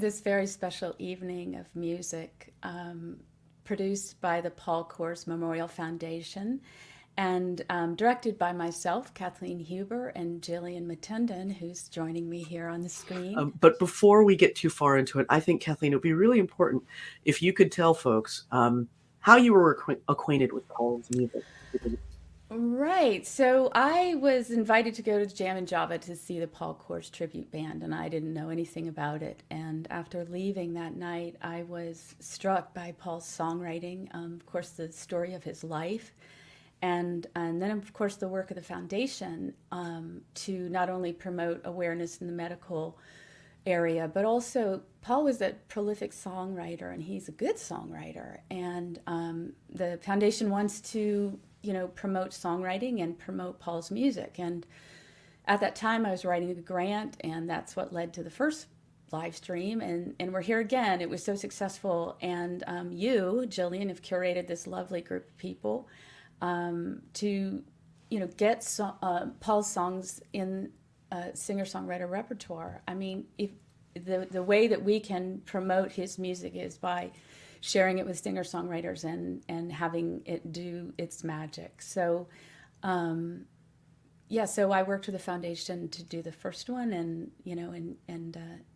this very special evening of music produced by the Paul Koors Memorial Foundation and directed by myself, Kathleen Huber, and Jillian Matundon, who's joining me here on the screen. But before we get too far into it, I think, Kathleen, it would be really important if you could tell folks how you were acquainted with Paul's music. Right. So I was invited to go to Jam and Java to see the Paul Koors tribute band, and I didn't know anything about it. And after leaving that night, I was struck by Paul's songwriting, of course, the story of his life, and then, of course, the work of the foundation to not only promote awareness in the medical area, but also Paul was a prolific songwriter, and he's a good songwriter. And the foundation wants to promote songwriting and promote Paul's music. And at that time I was writing a grant, and that's what led to the first live stream. And we're here again. It was so successful. And you, Jillian, have curated this lovely group of people to, get Paul's songs in singer-songwriter repertoire. I mean, if the way that we can promote his music is by sharing it with singer-songwriters and having it do its magic. So, so I worked with the foundation to do the first one, and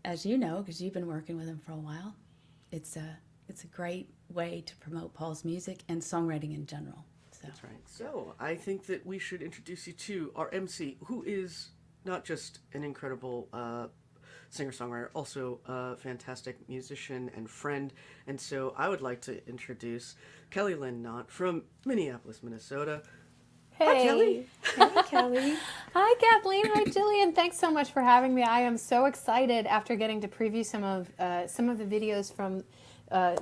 as you know, because you've been working with him for a while, it's a great way to promote Paul's music and songwriting in general. So. That's right. So I think that we should introduce you to our MC, who is not just an incredible singer-songwriter, also a fantastic musician and friend. And so I would like to introduce Kellie Lin Knott from Minneapolis, Minnesota. Hey. Hi, Kellie. Hey, Kellie. Hi, Kathleen. Hi, Jillian. Thanks so much for having me. I am so excited after getting to preview some of the videos from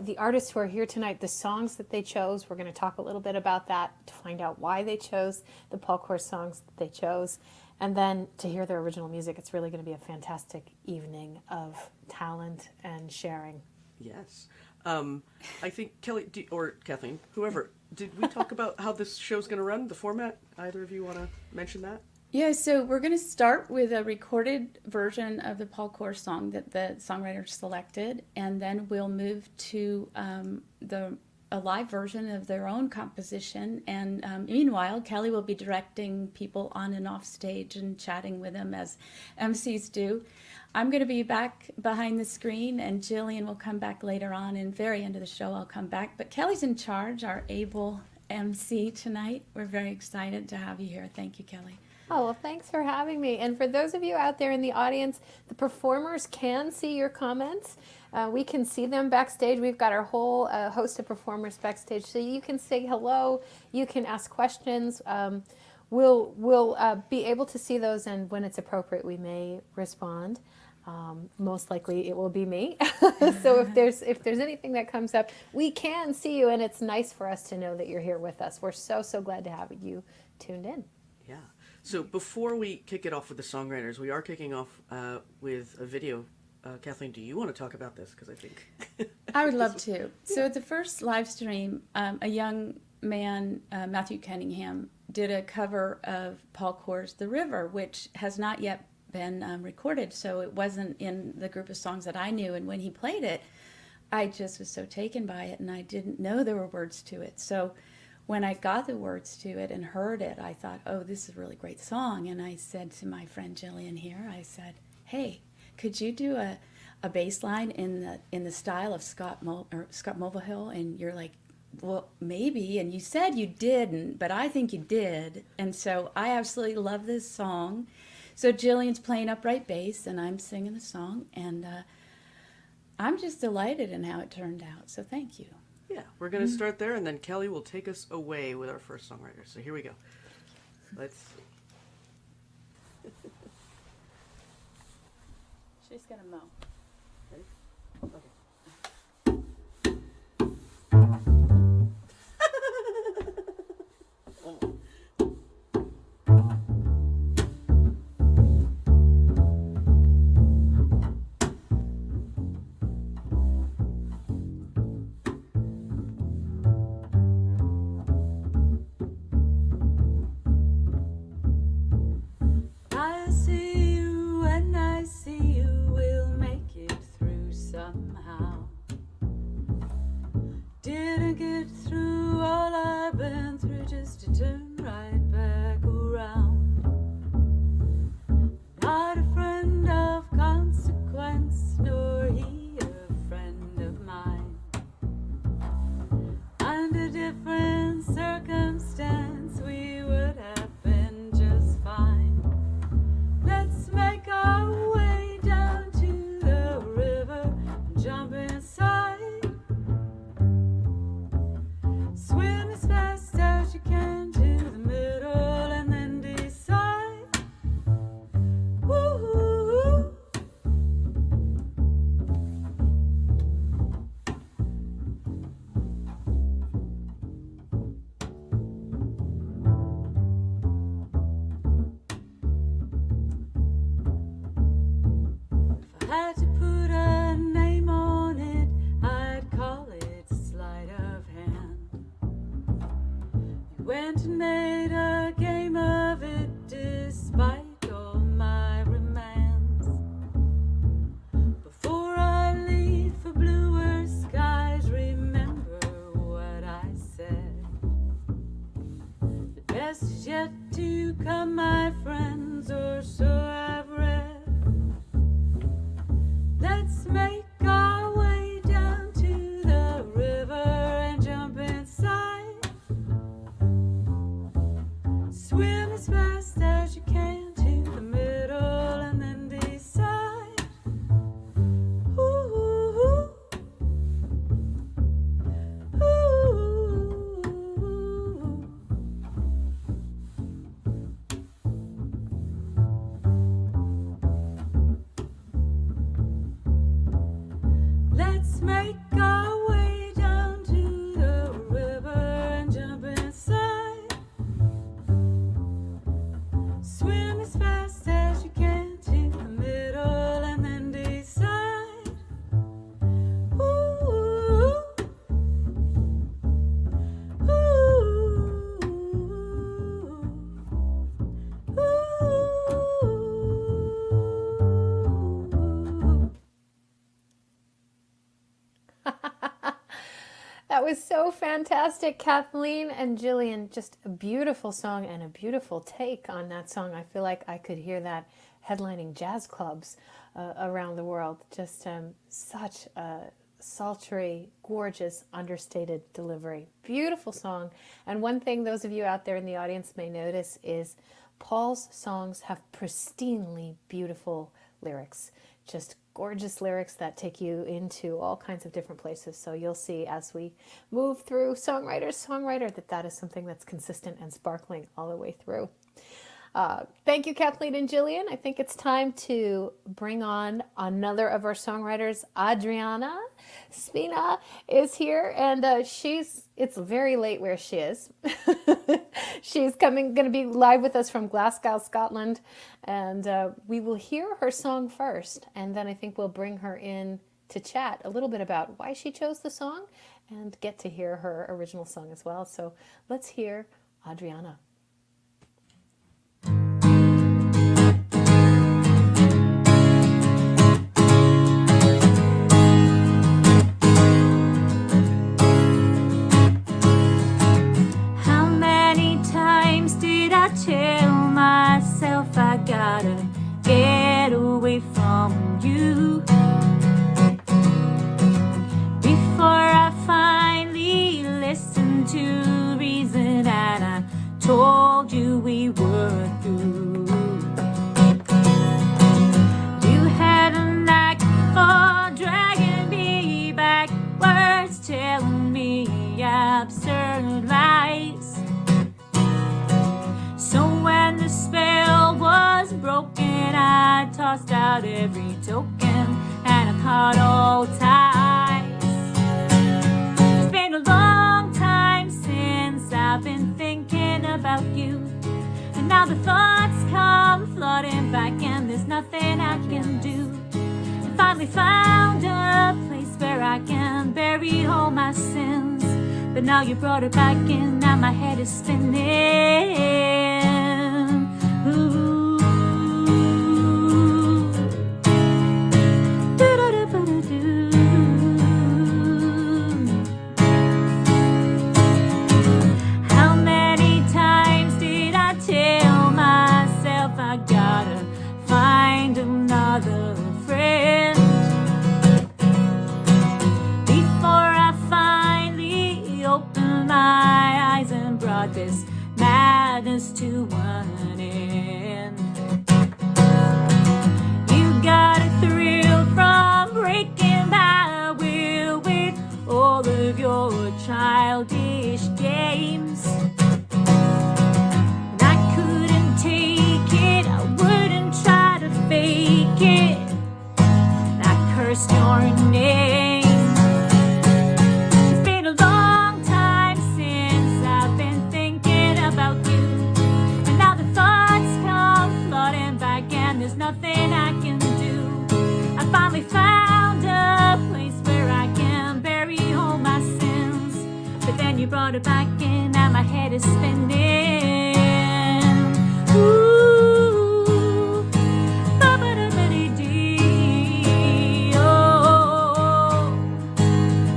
the artists who are here tonight, the songs that they chose. We're going to talk a little bit about that to find out why they chose the Paul Koors songs that they chose. And then to hear their original music. It's really going to be a fantastic evening of talent and sharing. Yes. I think Kellie, or Kathleen, whoever, did we talk about how this show's going to run, the format? Either of you want to mention that? Yeah, so we're going to start with a recorded version of the Paul Koors song that the songwriters selected, and then we'll move to a live version of their own composition. And meanwhile, Kellie will be directing people on and off stage and chatting with them as MCs do. I'm going to be back behind the screen, and Jillian will come back later on. And very end of the show, I'll come back. But Kellie's in charge, our able MC tonight. We're very excited to have you here. Thank you, Kellie. Oh, well, thanks for having me. And for those of you out there in the audience, the performers can see your comments. We can see them backstage. We've got our whole host of performers backstage, so you can say hello. You can ask questions. We'll be able to see those, and when it's appropriate, we may respond. Most likely, it will be me. So if there's anything that comes up, we can see you, and it's nice for us to know that you're here with us. We're so glad to have you tuned in. Yeah. So before we kick it off with the songwriters, we are kicking off with a video. Kathleen, do you want to talk about this? Because I think... I would love to. So at the first live stream, a young man, Matthew Cunningham, did a cover of Paul Koors' The River, which has not yet been recorded, so it wasn't in the group of songs that I knew. And when he played it, I just was so taken by it, and I didn't know there were words to it. So when I got the words to it and heard it, I thought, oh, this is a really great song. And I said to my friend Jillian here, I said, hey, could you do a bass line in the style of Scott Mulvihill? And you're like, well, maybe. And you said you didn't, but I think you did. And so I absolutely love this song. So Jillian's playing upright bass, and I'm singing the song. And I'm just delighted in how it turned out. So thank you. Yeah, we're going to start there, and then Kellie will take us away with our first songwriter. So here we go. Let's see. She's going to mow. Ready? Okay. I see you when I see you, we'll make it through some now. Didn't get through all I've been through just to turn right back around. Not a friend of consequence, nor he a friend of mine. Under different circumstance, we would have been just fine. Let's make our way down to the river and jump inside. Swim as fast as you can to the middle and then decide. Woo-hoo-hoo. If I had to put a name on it, I'd call it sleight of hand. You went and made a game of it despite all my remands. Before I leave for bluer skies, remember what I said. The best is yet to come, my friends, or so I've read. Let's make our way down to the river and jump inside. Swim as fast as you can to the middle and then decide. Ooh, let's make our way down to the river and jump inside. Swim as fast as you can to the middle and then decide. Ooh, ooh. That was so fantastic, Kathleen and Jillian. Just a beautiful song and a beautiful take on that song. I feel like I could hear that headlining jazz clubs around the world. Just such a sultry, gorgeous, understated delivery. Beautiful song. And one thing those of you out there in the audience may notice is Paul's songs have pristinely beautiful lyrics. Just gorgeous lyrics that take you into all kinds of different places. So you'll see as we move through Songwriter, that is something that's consistent and sparkling all the way through. Thank you, Kathleen and Jillian. I think it's time to bring on another of our songwriters. Adrianna Spina is here, and it's very late where she is. She's going to be live with us from Glasgow, Scotland, and we will hear her song first, and then I think we'll bring her in to chat a little bit about why she chose the song and get to hear her original song as well. So let's hear Adrianna. Tell myself I gotta get away from you before I finally listen to reason, and I told you we were through. You had a knack for dragging me backwards, telling me absurd lies. So when the spell was broken, I tossed out every token and I caught all ties. It's been a long time since I've been thinking about you, and now the thoughts come flooding back and there's nothing I can do. I finally found a place where I can bury all my sins, but now you brought it back in, now my head is spinning. Ooh. Do-do-do-do-do. to one end. You got a thrill from breaking my will with all of your childish games. And I couldn't take it, I wouldn't try to fake it. And I cursed your name. It's been a long time since I've been thinking about you. And now the thoughts come flooding back and there's nothing I can do. I finally found a place where I can bury all my sins. But then you brought it back in and my head is spinning. Ooh, ba-ba-da-ba-dee-dee, oh,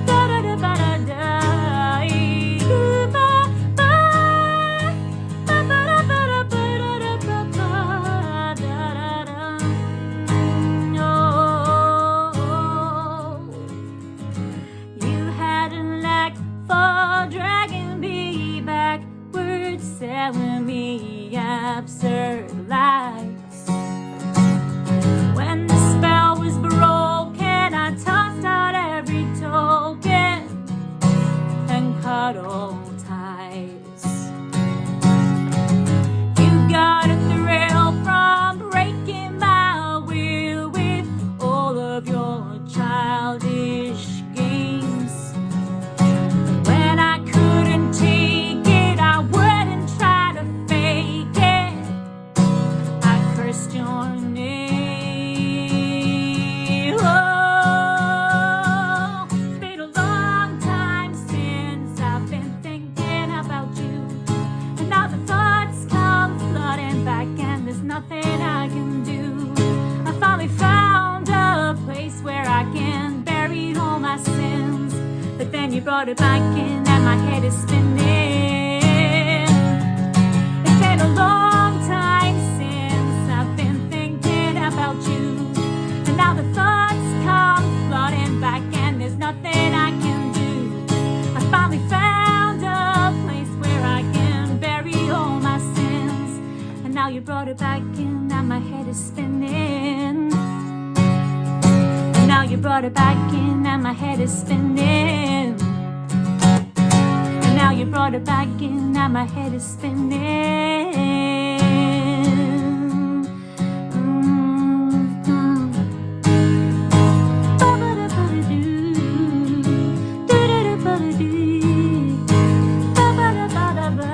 da-da-da-ba-da-da-dee, ba-ba, ba-ba-da-ba-da-ba-da-ba-da-da-da, oh. You had a knack for dragging me backwards, selling me absurd lies. When the spell was broken, I tossed out every token and cut all ties. You got a thrill from breaking my will with all of your childish games. When I couldn't take it, I wouldn't try to fake it. I cursed your name. Oh, it's been a long time since I've been thinking about you. And now the thoughts come flooding back and there's nothing I can do. I finally found a place where I can bury all my sins. But then you brought it back in and my head is spinning. It's been a long time since I've been thinking about you. And now the thoughts come flooding back and there's nothing I can do. I finally found a place where I can bury all my sins. And now you brought it back in and my head is spinning. And now you brought it back in and my head is spinning. And now you brought it back in and my head is spinning. Ba-ba-da-ba-da-doo, do-da-da-ba-da-dee, ba-ba-da-ba-da-ba,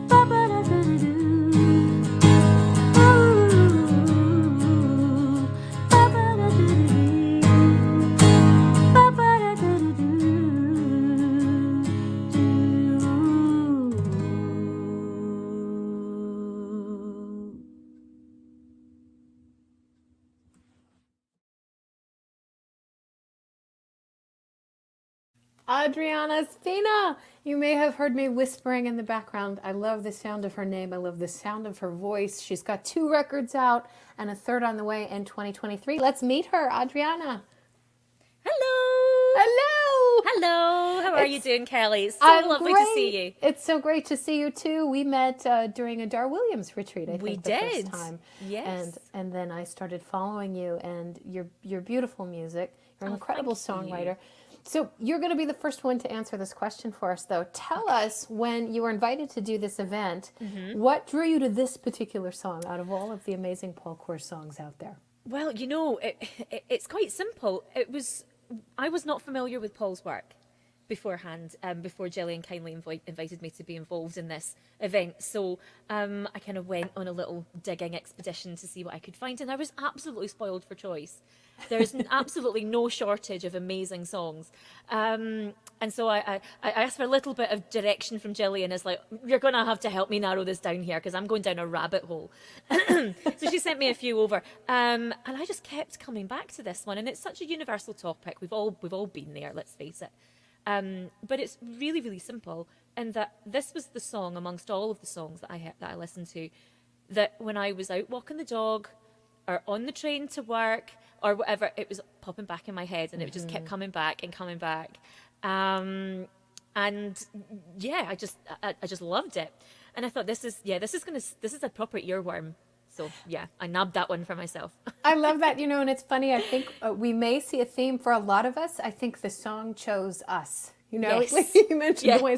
ba-ba-da-da-da-doo, ooh, ba-ba-da-da-da-dee, ba-ba-da-da-da-doo. Adrianna Spina. You may have heard me whispering in the background. I love the sound of her name. I love the sound of her voice. She's got 2 records out and a third on the way in 2023. Let's meet her, Adrianna. Hello. Hello. Hello. How are you doing, Kelly? It's so I'm lovely great. to see you. It's so great to see you too. We met during a Dar Williams retreat, I think, We the did. first time. Yes. And then I started following you and your beautiful music. You're an incredible thank you. songwriter. So you're going to be the first one to answer this question for us, though. Tell us, when you were invited to do this event, what drew you to this particular song out of all of the amazing Paul Koors songs out there? Well, you know, it's quite simple. I was not familiar with Paul's work beforehand, before Gillian kindly invited me to be involved in this event. So I kind of went on a little digging expedition to see what I could find, and I was absolutely spoiled for choice. There's absolutely no shortage of amazing songs. And so I asked for a little bit of direction from Gillian. It's like, you're going to have to help me narrow this down here because I'm going down a rabbit hole. So she sent me a few over. And I just kept coming back to this one. And it's such a universal topic. We've all been there, let's face it. But it's really, really simple. And that this was the song amongst all of the songs that I listened to, that when I was out walking the dog or on the train to work or whatever, it was popping back in my head, and it just kept coming back and coming back. And yeah, I just loved it. And I thought, this is a proper earworm. So yeah, I nabbed that one for myself. I love that, you know, and it's funny. I think we may see a theme for a lot of us. I think the song chose us. You know, Yes. like you mentioned, Yes. the way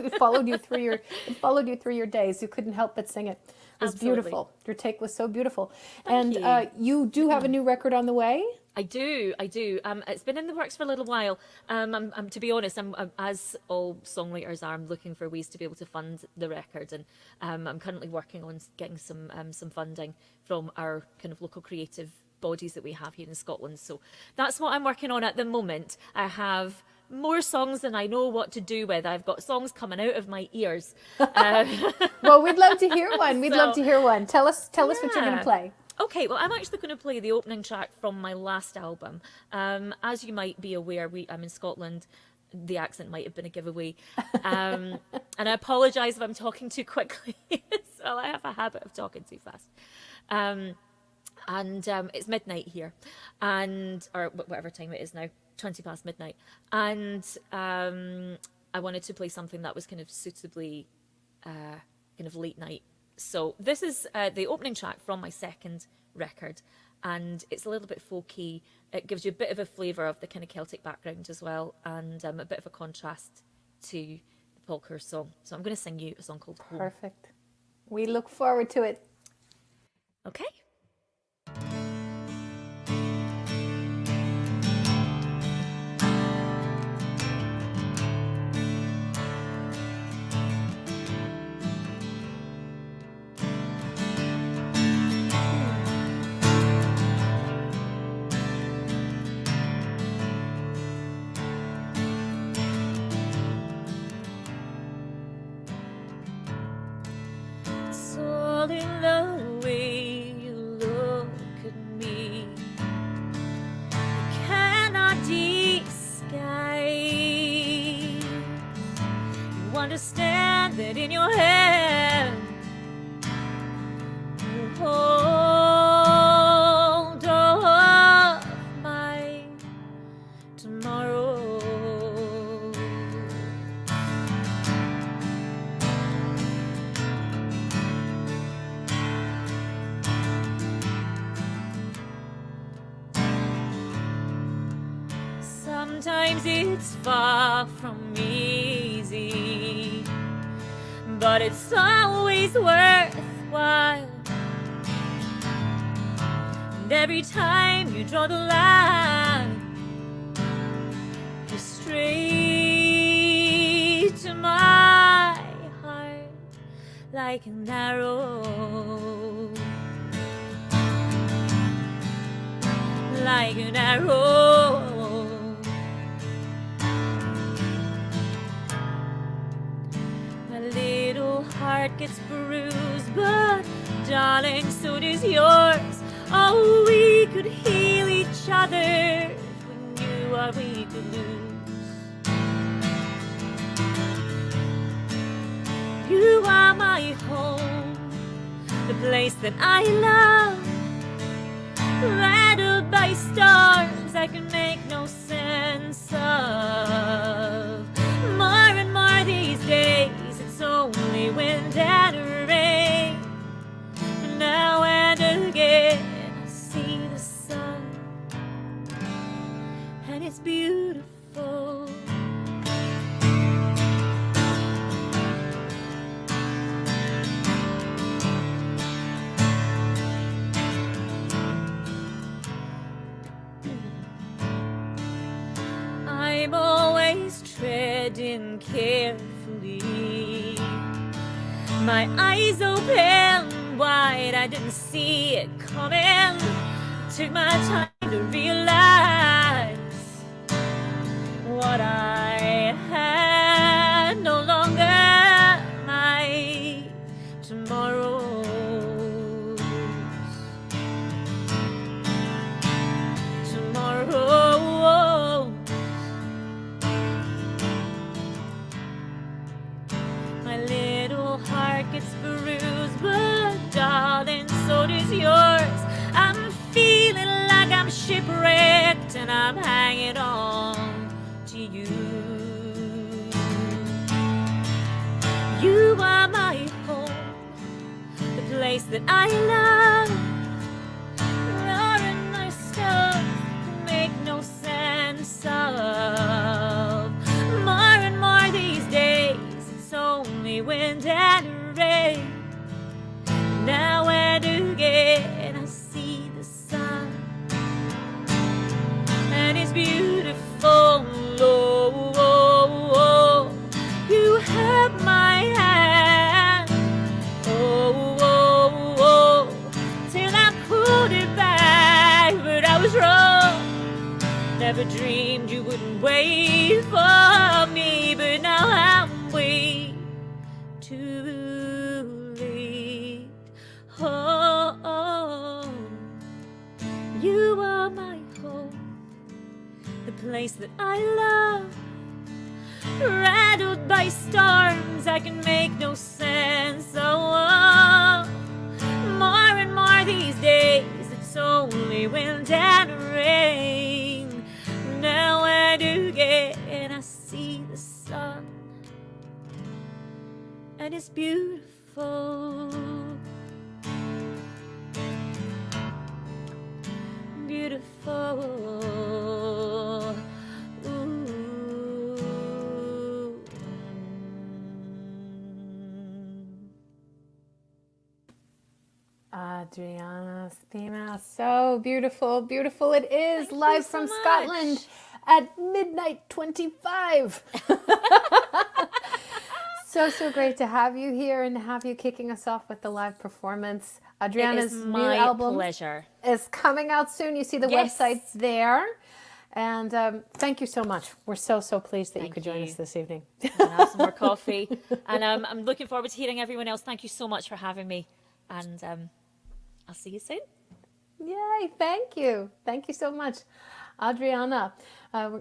it followed you through your days. You couldn't help but sing it. It was Absolutely. beautiful. Your take was so beautiful. Thank And you do have a new record on the way. I do. It's been in the works for a little while. I'm to be honest, I'm as all songwriters are, I'm looking for ways to be able to fund the record, and I'm currently working on getting some funding from our kind of local creative bodies that we have here in Scotland. So that's what I'm working on at the moment. I have more songs than I know what to do with. I've got songs coming out of my ears. Well, we'd love to hear one. We'd love to hear one. Tell us what you're going Yeah. to play. Okay, well, I'm actually going to play the opening track from my last album. As you might be aware, I'm in Scotland. The accent might have been a giveaway. And I apologise if I'm talking too quickly. So I have a habit of talking too fast. And it's midnight here, or whatever time it is now, 20 past midnight. And I wanted to play something that was kind of suitably kind of late night. So this is the opening track from my second record, and it's a little bit folky. It gives you a bit of a flavour of the kind of Celtic background as well, and a bit of a contrast to the Paul Koors song. So I'm going to sing you a song called Home. Perfect. We look forward to it. Okay. It's all in the way you look at me. You cannot disguise. You understand that in your hand you hold of my tomorrow. Sometimes it's far from easy, but it's always worthwhile. And every time you draw the line, you're straight to my heart like an arrow. Like an arrow. My little heart gets bruised, but darling, so does yours. Oh, we could heal each other if we knew what we could lose. You are my home, the place that I love. Rattled by storms I can make no sense of. More and more these days, it's only wind and rain. Now and again I see the sun, and it's beautiful. I'm always treading carefully, my eyes open wide. I didn't see it coming. Took my time to realize what I had no longer my tomorrows. Tomorrow. My little heart gets bruised, but darling, so does yours. I'm feeling like I'm shipwrecked, and I'm hanging on to you. You are my home, place that I love. Roaring my stuff make no sense of. More and more these days, it's only wind and rain. Now and again I see the sun, and it's beautiful. Oh, oh, oh. You have my hand. Oh, oh, oh. Till I pulled it back, but I was wrong. Never dreamed you wouldn't wait for me, but now I'm way too late. Oh, oh. You are my home, the place that I love. Rattled by storms, I can make no sense. Oh, more and more these days, it's only wind and rain. Now and again, I see the sun, and it's beautiful. Beautiful. Adrianna Spina, so beautiful, beautiful it is. Thank you live so from much. Scotland at midnight 25. So great to have you here and have you kicking us off with the live performance. Adrianna's It is new my album pleasure. is coming out soon. You see the Yes. website there. And thank you so much. We're so pleased that you Thank could join you. us this evening. I'm gonna have some more coffee, and I'm looking forward to hearing everyone else. Thank you so much for having me, and I'll see you soon. Yay, thank you. Thank you so much. Adrianna,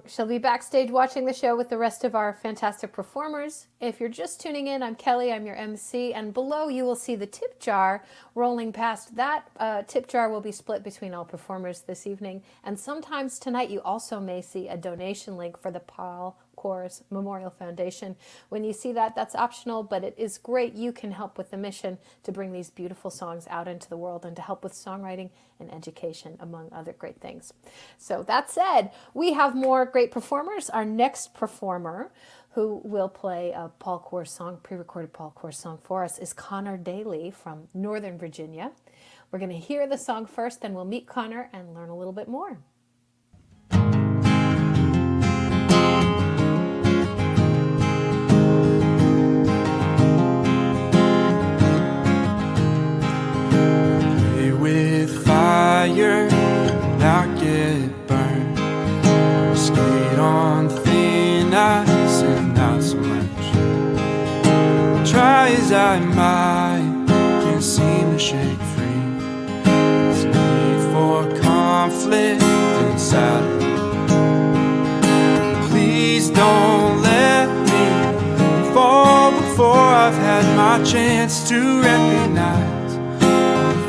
she'll be backstage watching the show with the rest of our fantastic performers. If you're just tuning in, I'm Kelly, I'm your MC, and below you will see the tip jar rolling past. That tip jar will be split between all performers this evening, and sometimes tonight you also may see a donation link for the Paul Koors Memorial Foundation. When you see that, that's optional, but it is great. You can help with the mission to bring these beautiful songs out into the world and to help with songwriting and education, among other great things. So that said, we have more great performers. Our next performer who will play a Paul Koors song, pre-recorded Paul Koors song for us, is Connor Daly from Northern Virginia. We're going to hear the song first, then we'll meet Connor and learn a little bit more. With fire, not get burned. Skate on thin ice and not so much. Try as I might, can't seem to shake free. This need for conflict inside of me. Please don't let me fall before I've had my chance to recognize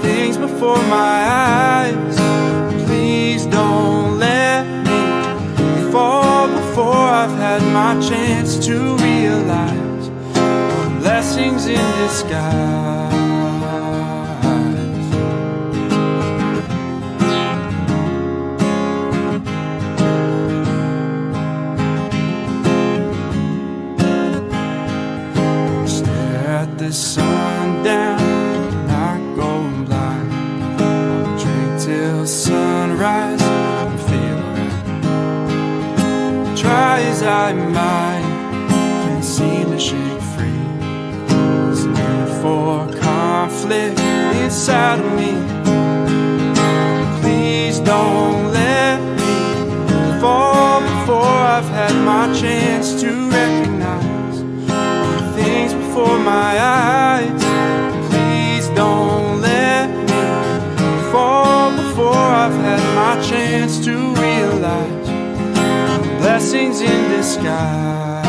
things before my eyes. Please don't let me fall before I've had my chance to realize blessings in disguise. Stare at the sundown, till sunrise and feel alright. Try as I might, can't seem to shake free. This need for conflict inside of me. Please don't let me fall before I've had my chance to recognize things before my eyes. Please don't let me fall before I've had my chance to realize blessings in disguise.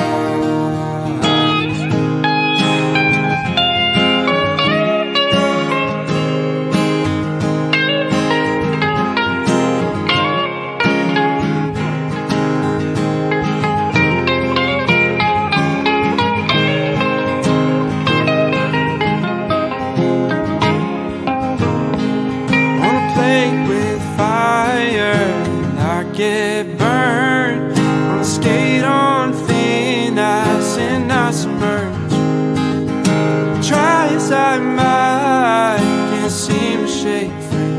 shake free.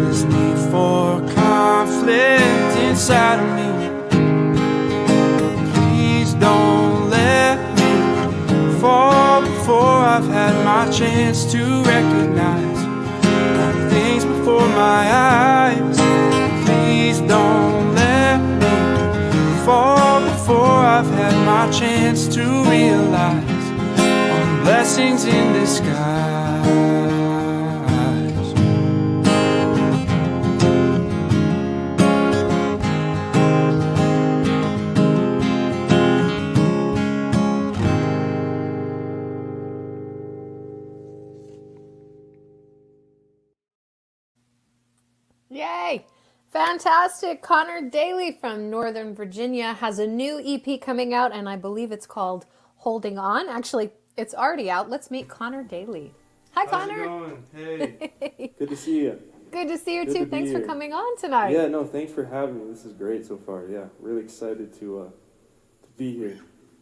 This need for conflict inside of me. Please don't let me fall before I've had my chance to recognize all the things before my eyes. Please don't let me fall before I've had my chance to realize all the blessings in disguise. Yay! Fantastic. Connor Daly from Northern Virginia has a new EP coming out, and I believe it's called Holding On. Actually, it's already out. Let's meet Connor Daly. Hi, Connor. How's it going? Hey. Good to see you. Good to see you Good too. to be Thanks for here. coming on tonight. Yeah, no, thanks for having me. This is great so far. Yeah, really excited to be here.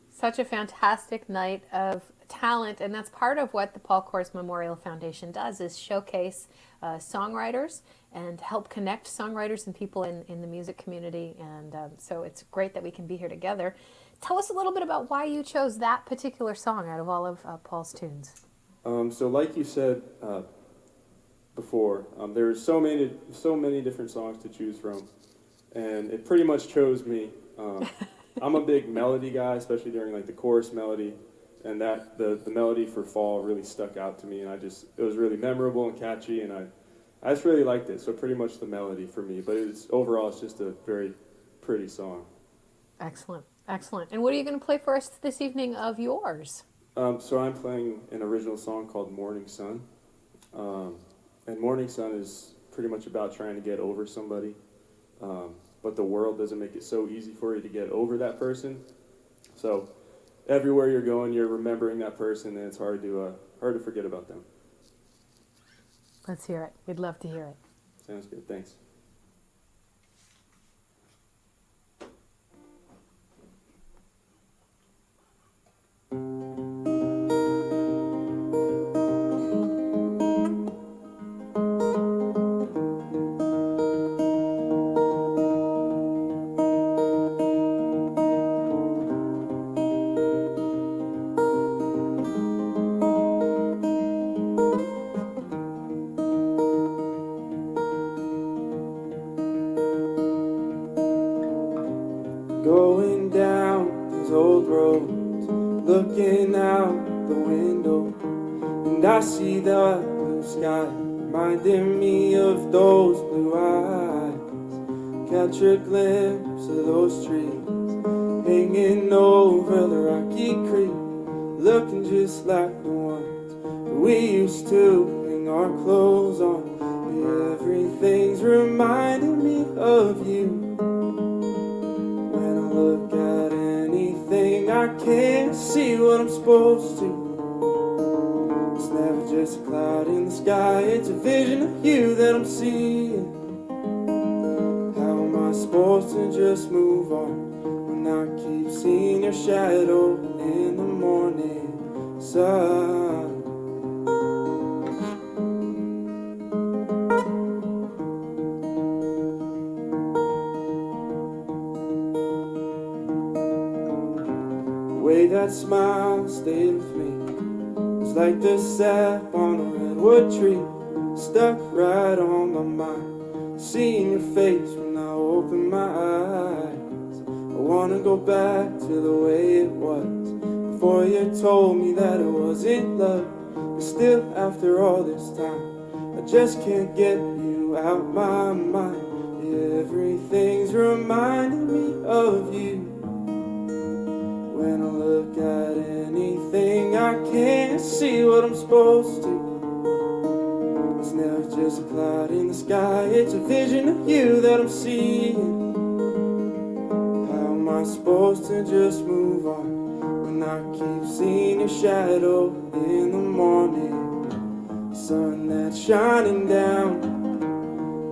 Such a fantastic night of talent, and that's part of what the Paul Koors Memorial Foundation does, is showcase songwriters and help connect songwriters and people in the music community. And so it's great that we can be here together. Tell us a little bit about why you chose that particular song out of all of Paul's tunes. So like you said before, there's so many different songs to choose from, and it pretty much chose me. I'm a big melody guy, especially during like the chorus melody, and that the melody for Fall really stuck out to me, and it was really memorable and catchy, and I just really liked it. So pretty much the melody for me, but overall it's just a very pretty song. Excellent, excellent. And what are you going to play for us this evening of yours? So I'm playing an original song called Morning Sun, and Morning Sun is pretty much about trying to get over somebody, but the world doesn't make it so easy for you to get over that person. So everywhere you're going, you're remembering that person, and it's hard to forget about them. Let's hear it. We'd love to hear it. Sounds good. Thanks. Going down these old roads, looking out the window, and I see the blue sky, reminding me of those blue eyes. Catch a glimpse of those trees, hanging over the rocky creek, looking just like the ones that we used to hang our clothes on. Everything's reminding me of you. Look at anything, I can't see what I'm supposed to. It's never just a cloud in the sky, it's a vision of you that I'm seeing. How am I supposed to just move on when I keep seeing your shadow in the morning sun? That smile stayed with me. It's like the sap on a redwood tree, stuck right on my mind. Seeing your face when I open my eyes, I wanna go back to the way it was before you told me that it wasn't love. But still, after all this time, I just can't get you out my mind. Everything's reminding me of you. When I look at anything, I can't see what I'm supposed to. It's never just a cloud in the sky, it's a vision of you that I'm seeing. How am I supposed to just move on when I keep seeing your shadow in the morning? Sun that's shining down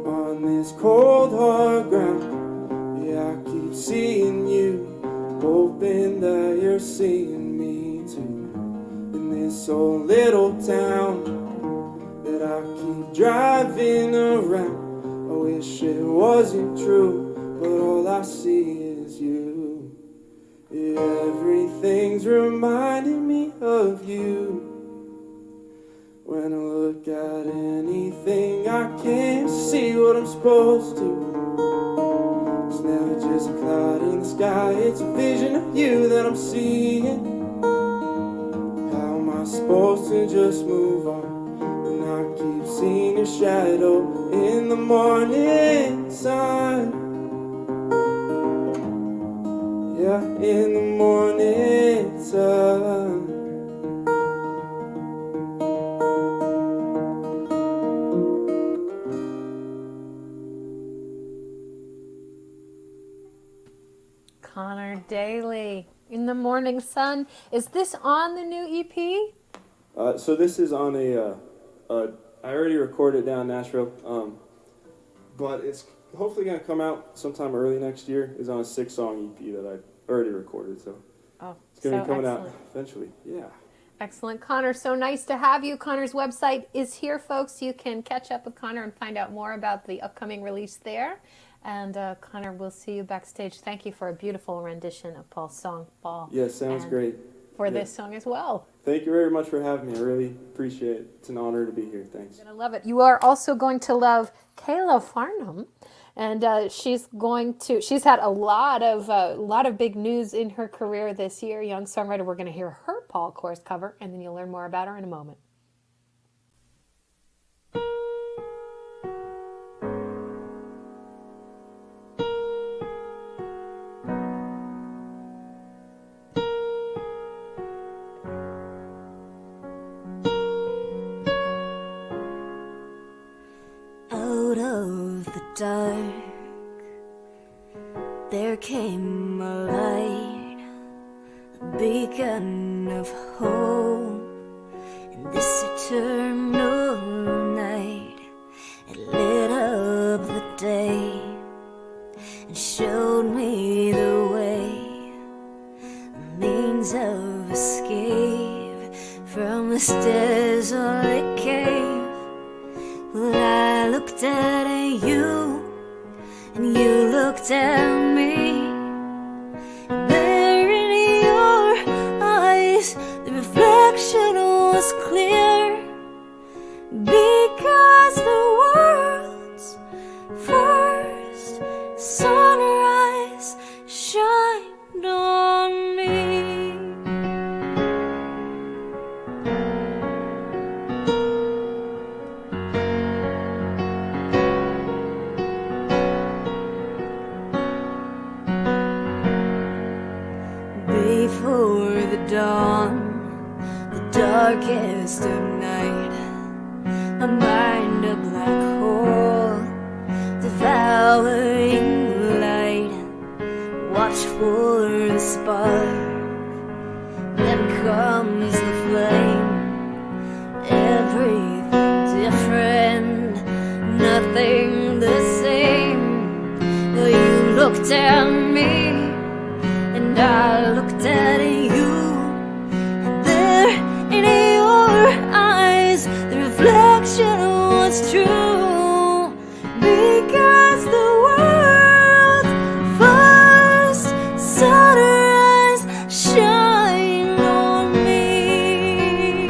on this cold hard ground. Yeah, I keep seeing you, hoping that you're seeing me too. In this old little town that I keep driving wish it wasn't true, but all I see is you. Everything's reminding me of you. When I look at anything, I can't see what I'm supposed to. It's never just a cloud in the sky, it's a vision of you that I'm seeing. How am I supposed to just move on when I keep seeing your shadow in the morning sun? Yeah, in the morning sun. Connor Daly, In the Morning Sun. Is this on the new EP? So this is on I already recorded it down in Nashville, but it's hopefully going to come out sometime early next year. It's on a 6-song EP that I already recorded, so it's going to be coming out eventually. Yeah. Excellent. Connor, so nice to have you. Connor's website is here, folks. You can catch up with Connor and find out more about the upcoming release there. And Connor, we'll see you backstage. Thank you for a beautiful rendition of Paul's song, Paul. Yeah, sounds great. For this song as well. Thank you very much for having me. I really appreciate it. It's an honor to be here. Thanks. You're going to love it. You are also going to love Kayla Farnham. And she's had a lot of big news in her career this year. Young songwriter. We're going to hear her Paul Koors cover, and then you'll learn more about her in a moment. Out of the dark, there came a light, a beacon of hope. In this eternal night, it lit up the day and showed me the way, a means of escape from this desolate cave. Well, I looked at you, and you looked at me. And there in your eyes, the reflection was clear, because the world's first sunrise shined on me. Before the dawn, the darkest of night, a mind a black hole, devouring light. Watch for the spark, then comes the flame. Everything different, nothing the same. Well, you looked at me, and I looked at you, and there in your eyes, the reflection was true, because the world's first sunrise shined on me.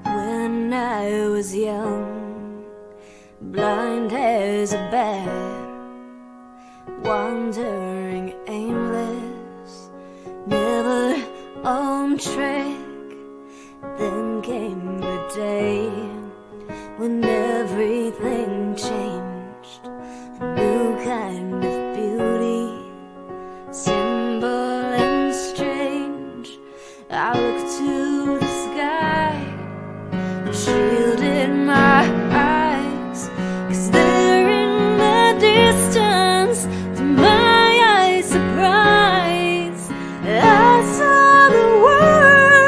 When I was young, blind as a bat, wandering aimless, never on track. Then came the day when everything changed, a new kind of beauty, simple and strange. I looked to the sky, shielded my eyes, 'cause there in the distance, to my eyes surprise, I saw the world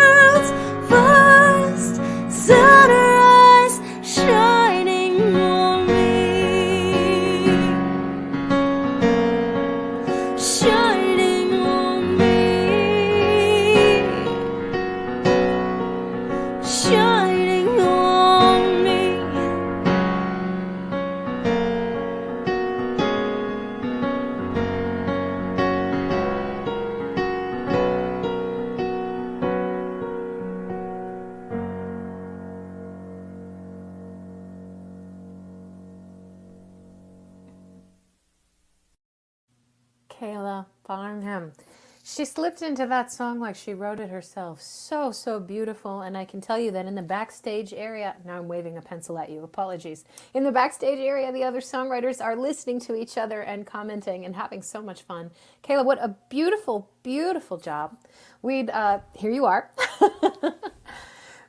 Kayla Farnham. She slipped into that song like she wrote it herself. So, so beautiful. And I can tell you that in the backstage area, now I'm waving a pencil at you, apologies. In the backstage area, the other songwriters are listening to each other and commenting and having so much fun. Kayla, what a beautiful, beautiful job. Here you are.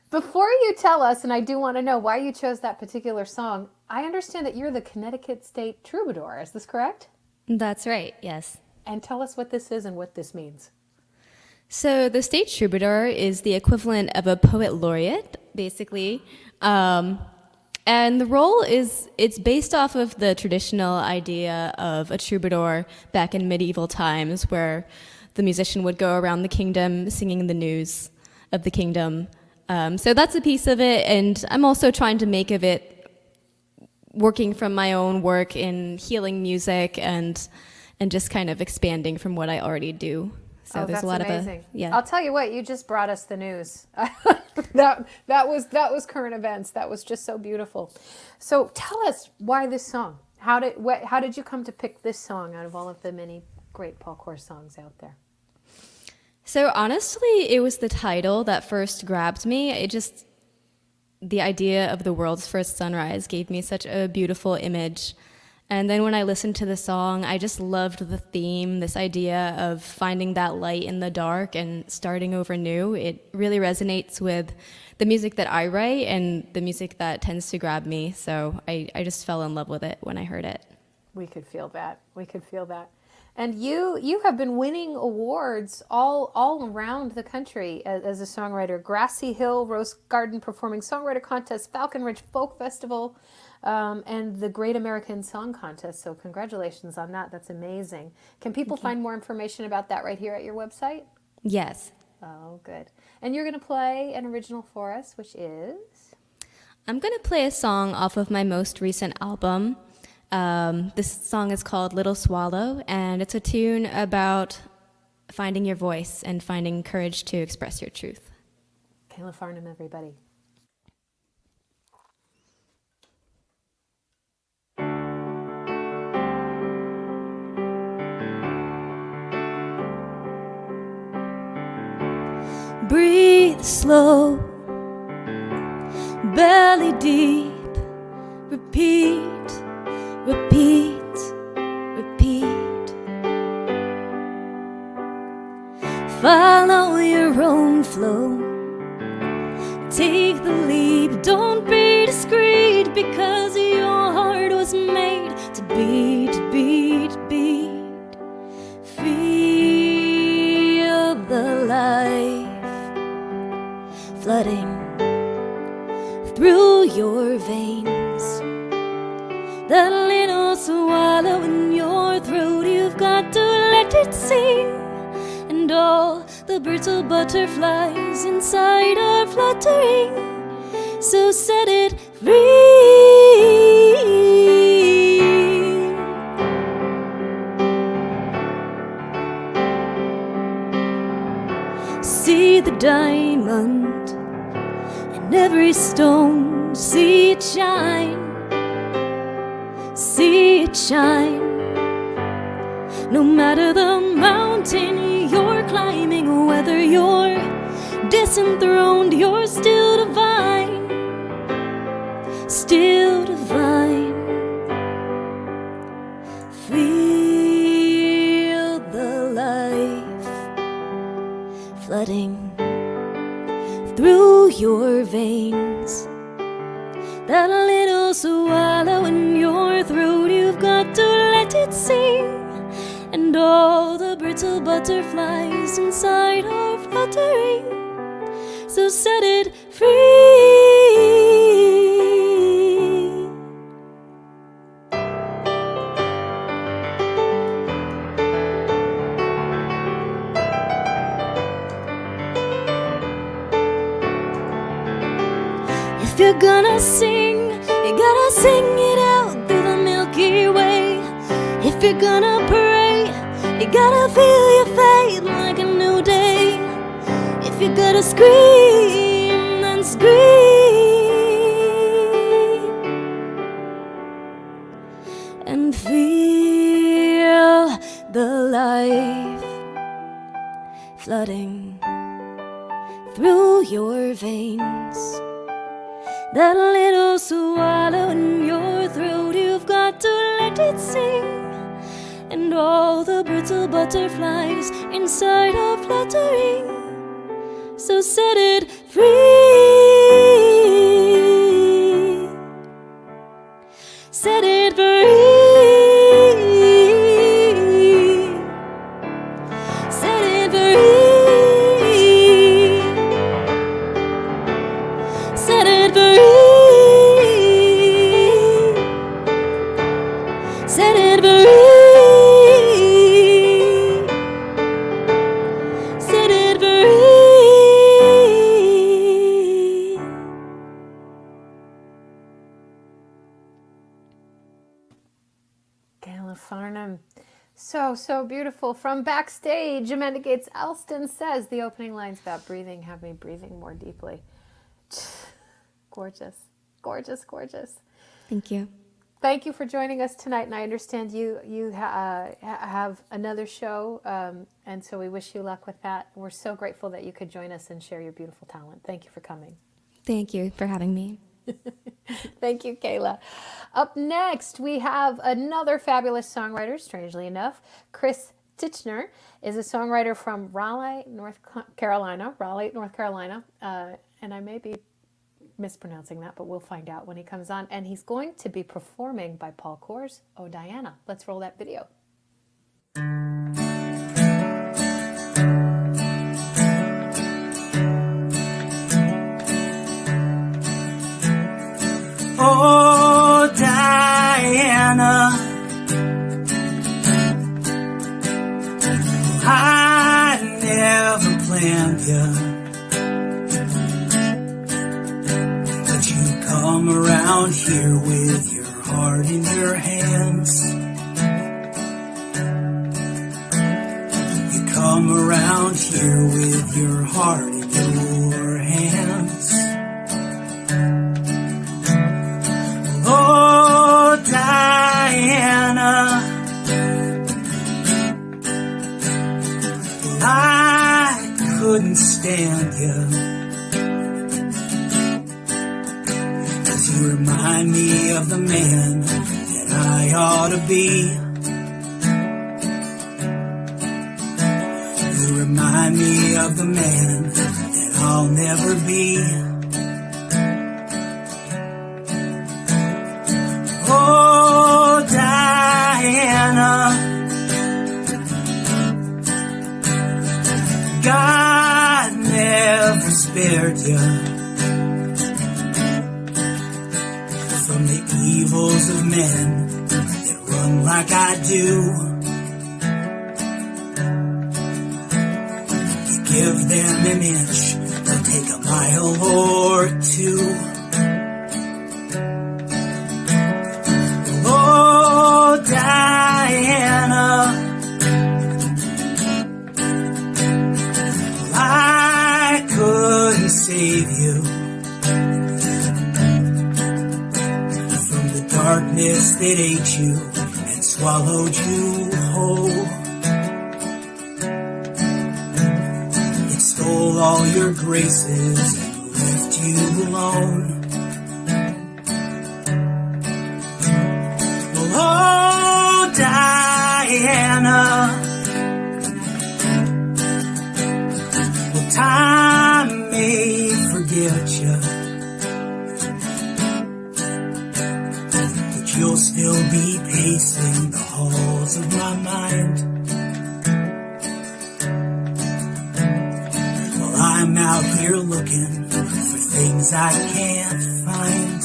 Before you tell us, and I do want to know why you chose that particular song, I understand that you're the Connecticut State Troubadour. Is this correct? That's right, yes. And tell us what this is and what this means. So the state troubadour is the equivalent of a poet laureate, basically. And the role it's based off of the traditional idea of a troubadour back in medieval times, where the musician would go around the kingdom singing the news of the kingdom. So that's a piece of it, and I'm also trying to make of it working from my own work in healing music and just kind of expanding from what I already do. So there's that's a lot amazing. of yeah. I'll tell you what, you just brought us the news. that was current events. That was just so beautiful. So tell us why this song. How did you come to pick this song out of all of the many great Paul Koors songs out there? So honestly, it was the title that first grabbed me. The idea of the world's first sunrise gave me such a beautiful image. And then when I listened to the song, I just loved the theme, this idea of finding that light in the dark and starting over new. It really resonates with the music that I write and the music that tends to grab me. So I just fell in love with it when I heard it. We could feel that. We could feel that. And you have been winning awards all around the country as a songwriter. Grassy Hill Rose Garden Performing Songwriter Contest, Falcon Ridge Folk Festival, and the Great American Song Contest. So congratulations on that. That's amazing. Can people find more information about that right here at your website? Yes. Oh, good. And you're going to play an original for us, which is? I'm going to play a song off of my most recent album. This song is called Little Swallow, and it's a tune about finding your voice and finding courage to express your truth. Kayla Farnham, everybody. Breathe slow, belly deep, repeat, repeat, repeat. Follow your own flow, take the leap, don't be discreet, because your heart was made to beat, beat, beat. Feel the life flooding through your veins. That little swallow in your throat, you've got to let it sing. And all the birds or butterflies inside are fluttering, so set it free. See the diamond in every stone, see it shine, see it shine. No matter the mountain you're climbing, whether you're disenthroned, you're still divine, still divine. Feel the life flooding through your veins. That little swallow in your throat, you've got to let it sing. And all the birds or butterflies inside are fluttering, so set it free. If you're gonna sing, you gotta sing it out through the Milky Way. If you're gonna pray, you gotta feel your faith like a new day. If you gotta scream, then scream. And feel the light life flooding through your veins. That little swallow in your throat, you've got to let it sing. And all the brittle butterflies inside are fluttering. So set it free. Set it free. Set it free. Set it free. Set it free. Set it free. Gail Farnham. So beautiful. From backstage, Amanda Gates-Elston says the opening lines about breathing have me breathing more deeply. Gorgeous. Gorgeous, gorgeous. Thank you. Thank you for joining us tonight, and I understand you have another show, and so we wish you luck with that. We're so grateful that you could join us and share your beautiful talent. Thank you for coming. Thank you for having me. Thank you, Kayla. Up next, we have another fabulous songwriter, strangely enough. Chris Titchner is a songwriter from Raleigh, North Carolina, and I may be mispronouncing that, but we'll find out when he comes on. And he's going to be performing by Paul Koors, Oh Diana. Let's roll that video. Oh, Diana, I never planned you, but you come around here with your heart in your hands. You come around here with your heart in your hands. Oh, Diana, I couldn't stand you, 'cause you remind me of the man that I ought to be. You remind me of the man that I'll never be. Oh, Diana, God never spared you from the evils of men that run like I do. You give them an inch, they'll take a mile or two. Oh, Diana, I couldn't save you from the darkness that ate you and swallowed you whole. It stole all your graces and left you alone. Oh, Diana, well, time may forget you, but you'll still be pacing the halls of my mind. While I'm out here looking for things I can't find.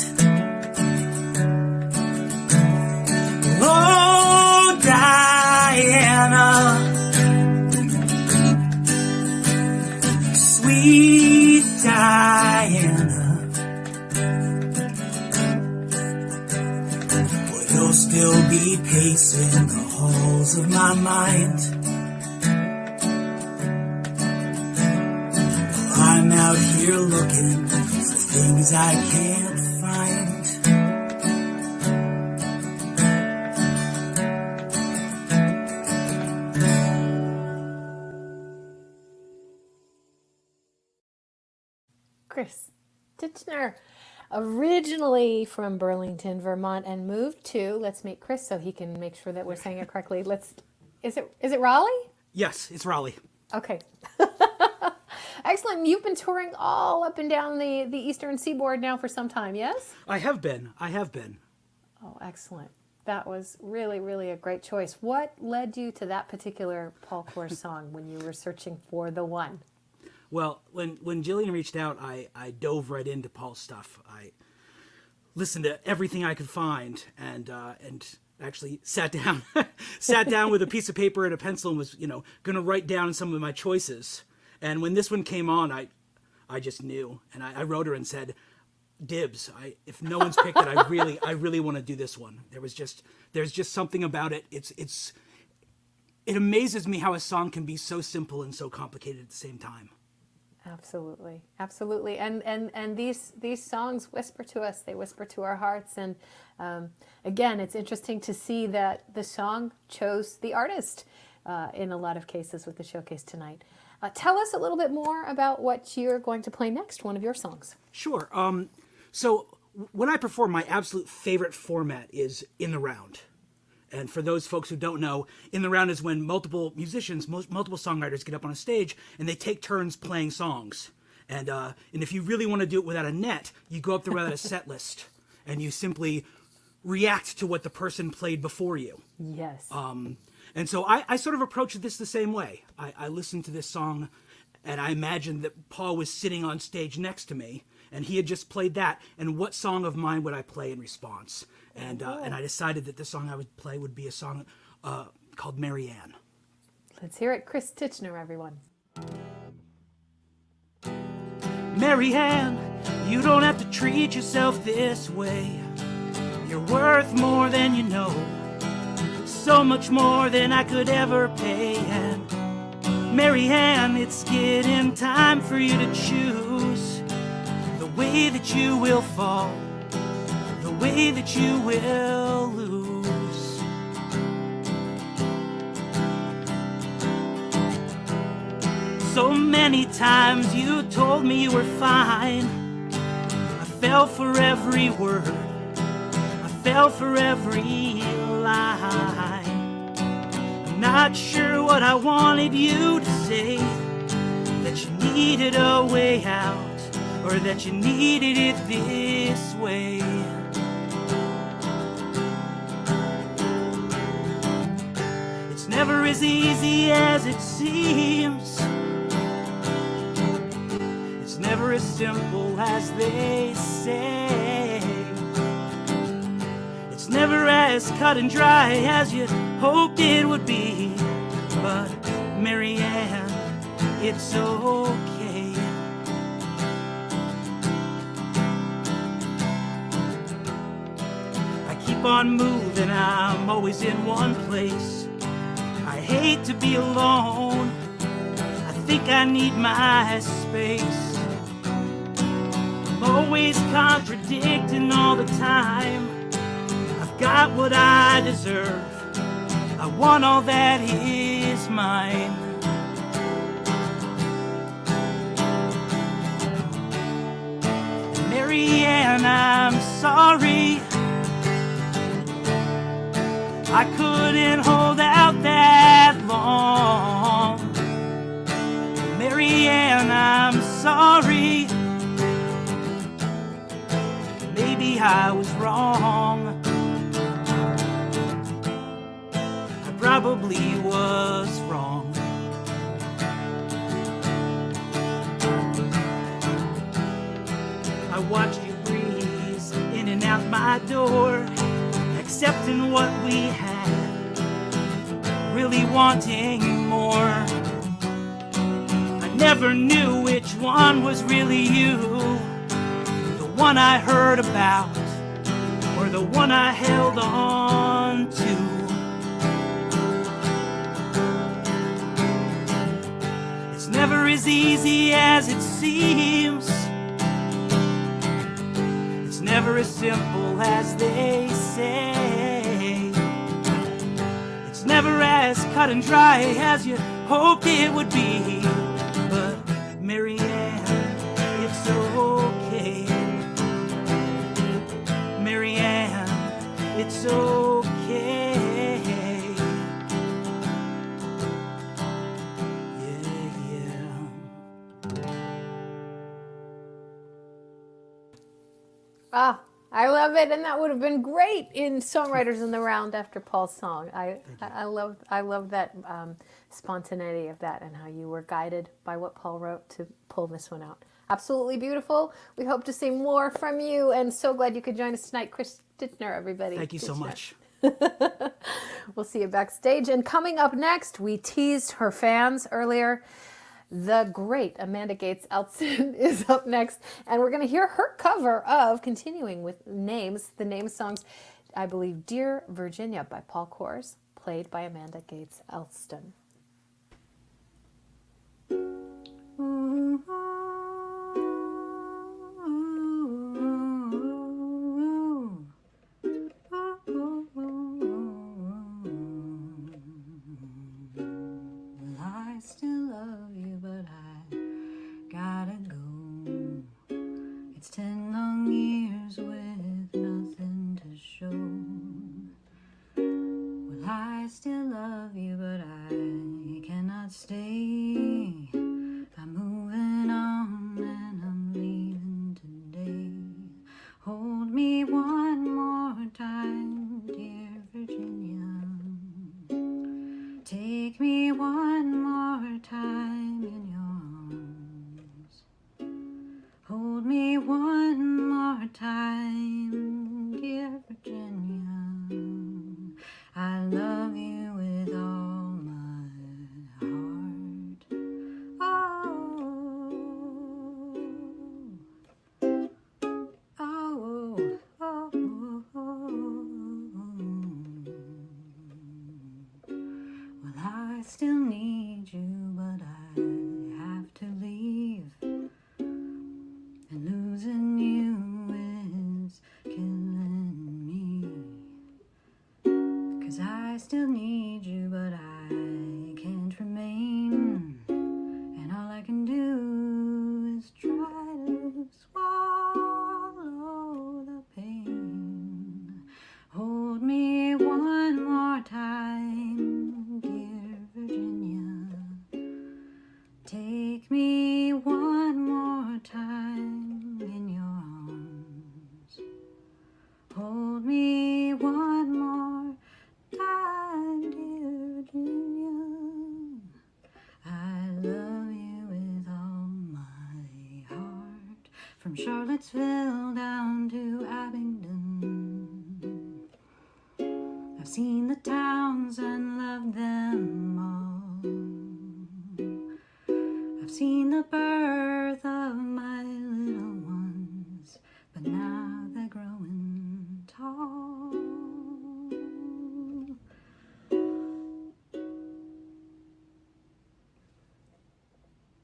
Oh, Diana, sweet Diana, well, you'll still be pacing the halls of my mind. While I'm out here looking for things I can't find. Chris Titchner, originally from Burlington, Vermont, and moved to, let's meet Chris so he can make sure that we're saying it correctly. Is it Raleigh? Yes, it's Raleigh. Okay. Excellent. You've been touring all up and down the Eastern Seaboard now for some time, yes? I have been. Oh, excellent. That was really, really a great choice. What led you to that particular Paul Koors song when you were searching for the one? Well, when Jillian reached out, I dove right into Paul's stuff. I listened to everything I could find, and actually sat down with a piece of paper and a pencil and was going to write down some of my choices. And when this one came on, I just knew, and I wrote her and said, "Dibs! If no one's picked it, I really want to do this one." There's just something about it. It amazes me how a song can be so simple and so complicated at the same time. Absolutely, absolutely, and these songs whisper to us. They whisper to our hearts, and again, it's interesting to see that the song chose the artist in a lot of cases with the showcase tonight. Tell us a little bit more about what you're going to play next. One of your songs. Sure. So when I perform, my absolute favorite format is in the round. And for those folks who don't know, in the round is when multiple musicians, multiple songwriters get up on a stage and they take turns playing songs. And if you really want to do it without a net, you go up there without a set list and you simply react to what the person played before you. Yes. And so I sort of approached this the same way. I listened to this song and I imagined that Paul was sitting on stage next to me and he had just played that. And what song of mine would I play in response? And I decided that the song I would play would be a song called Mary Ann. Let's hear it. Chris Titchner, everyone. Mary Ann, you don't have to treat yourself this way. You're worth more than you know, so much more than I could ever pay. And Mary Ann, it's getting time for you to choose the way that you will fall, the way that you will lose. So many times you told me you were fine. I fell for every word, I fell for every line. I'm not sure what I wanted you to say, that you needed a way out, or that you needed it this way. It's never as easy as it seems. It's never as simple as they say. It's never as cut and dry as you hoped it would be. But Mary Ann, it's okay. I keep on moving, I'm always in one place. I hate to be alone, I think I need my space. I'm always contradicting all the time. I've got what I deserve, I want all that is mine. Mary Ann, I'm sorry, I couldn't hold out that long. Mary Ann, I'm sorry, maybe I was wrong. I probably was wrong. I watched you breeze in and out my door, accepting what we had, really wanting more. I never knew which one was really you, the one I heard about, or the one I held on to. It's never as easy as it seems. It's never as simple as they say. It's never as cut and dry as you hoped it would be. But Mary Ann, it's so okay. Ah, I love it, and that would have been great in Songwriters in the Round after Paul's song. I love that spontaneity of that and how you were guided by what Paul wrote to pull this one out. Absolutely beautiful. We hope to see more from you, and so glad you could join us tonight, Chris Titchner, everybody. Thank you so Titchner. much. We'll see you backstage. And coming up next, we teased her fans earlier. The great Amanda Gates-Elston is up next, and we're going to hear her cover of, continuing with the name songs, I believe, Dear Virginia by Paul Koors, played by Amanda Gates-Elston. I still love you, but I gotta go. It's 10 long years with nothing to show. Well, I still love you, but I cannot stay. I'm moving on and I'm leaving today. Hold me one more time, dear Virginia. Take me one more time in your arms. Hold me one more time, dear Virginia. I love you with all my heart. Well, I still need you, but I have to leave. And losing you is killing me. 'Cause I still need you, but I can't remain. And all I can do is try to swallow the pain. Hold me one more time, dear Virginia. Take me one more time in your arms. Hold me one more time, dear Virginia. I love you with all my heart. From Charlottesville down to Abingdon, I've seen the towns and loved them all. I've seen the birth of my little ones, but now they're growing tall.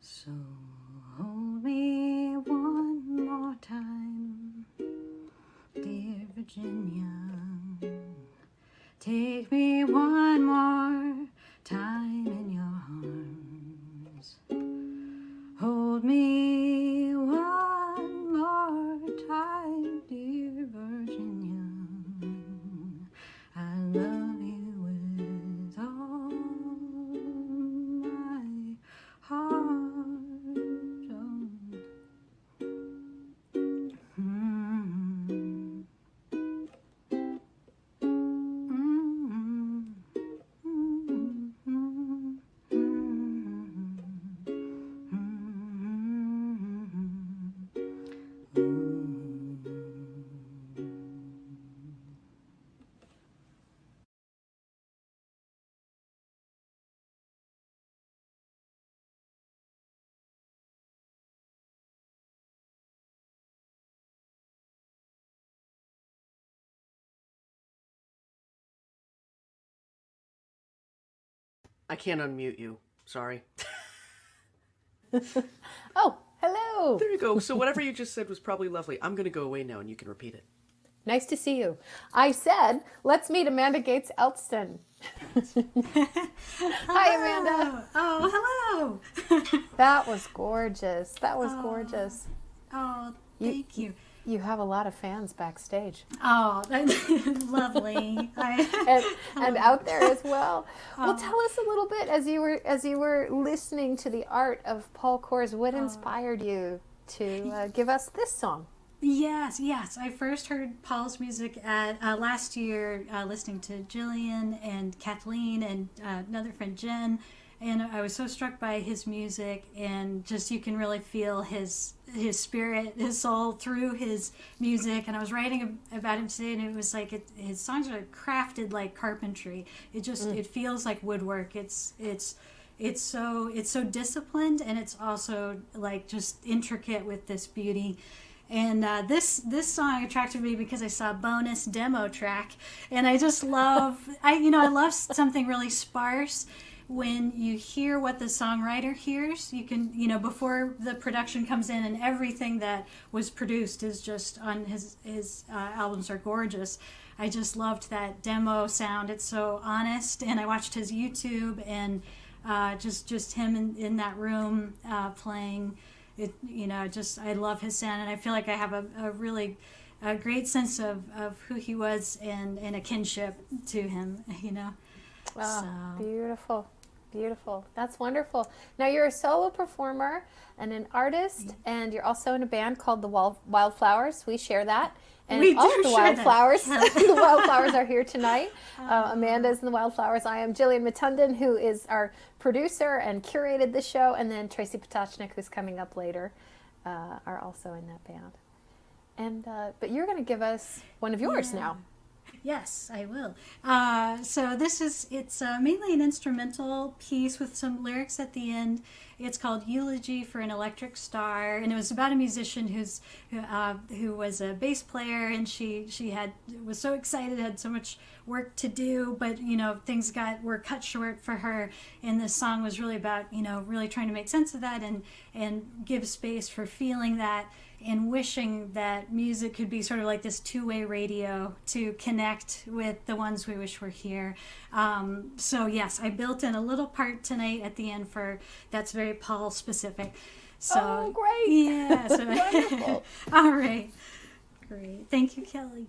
So hold me one more time, dear Virginia. Take me one more time in your arms. Hold me one more time, dear Virginia. I love you with all my heart. I can't unmute you. Sorry. Oh, hello. There you go. So whatever you just said was probably lovely. I'm going to go away now and you can repeat it. Nice to see you. I said, let's meet Amanda Gates-Elston. Hi, Amanda. Oh, hello. That was gorgeous. That was gorgeous. Oh, thank you. You have a lot of fans backstage. Oh, that's lovely. and out there as well. Well, tell us a little bit as you were listening to the art of Paul Koors. What inspired you to give us this song? Yes. I first heard Paul's music at last year, listening to Jillian and Kathleen and another friend Jen, and I was so struck by his music, and just you can really feel his spirit, his soul through his music. And I was writing about him today, and it was like his songs are crafted like carpentry. It just it feels like woodwork. It's so disciplined, and it's also like just intricate with this beauty. And this song attracted me because I saw a bonus demo track, and I just love I love something really sparse. When you hear what the songwriter hears, you can, before the production comes in, and everything that was produced is just on his albums are gorgeous. I just loved that demo sound. It's so honest. And I watched his YouTube, and just him in that room playing it, I love his sound, and I feel like I have a really great sense of who he was and a kinship to him, Oh, so. Beautiful. That's wonderful. Now you're a solo performer and an artist, and you're also in a band called the Wildflowers. We share that. And we all do of the share Wildflowers, the Wildflowers are here tonight. Amanda's in the Wildflowers. I am Jillian Mutunden, who is our producer and curated the show, and then Tracie Potochnik, who's coming up later, are also in that band. And but you're going to give us one of yours now. Yes, I will. So it's mainly an instrumental piece with some lyrics at the end. It's called Eulogy for an Electric Star, and it was about a musician who was a bass player, and she was so excited, had so much work to do, but things were cut short for her, and this song was really about really trying to make sense of that and give space for feeling that, and wishing that music could be sort of like this two-way radio to connect with the ones we wish were here. So yes, I built in a little part tonight at the end that's very Paul specific. So great! Yeah. So, wonderful. All right. Great. Thank you, Kelly.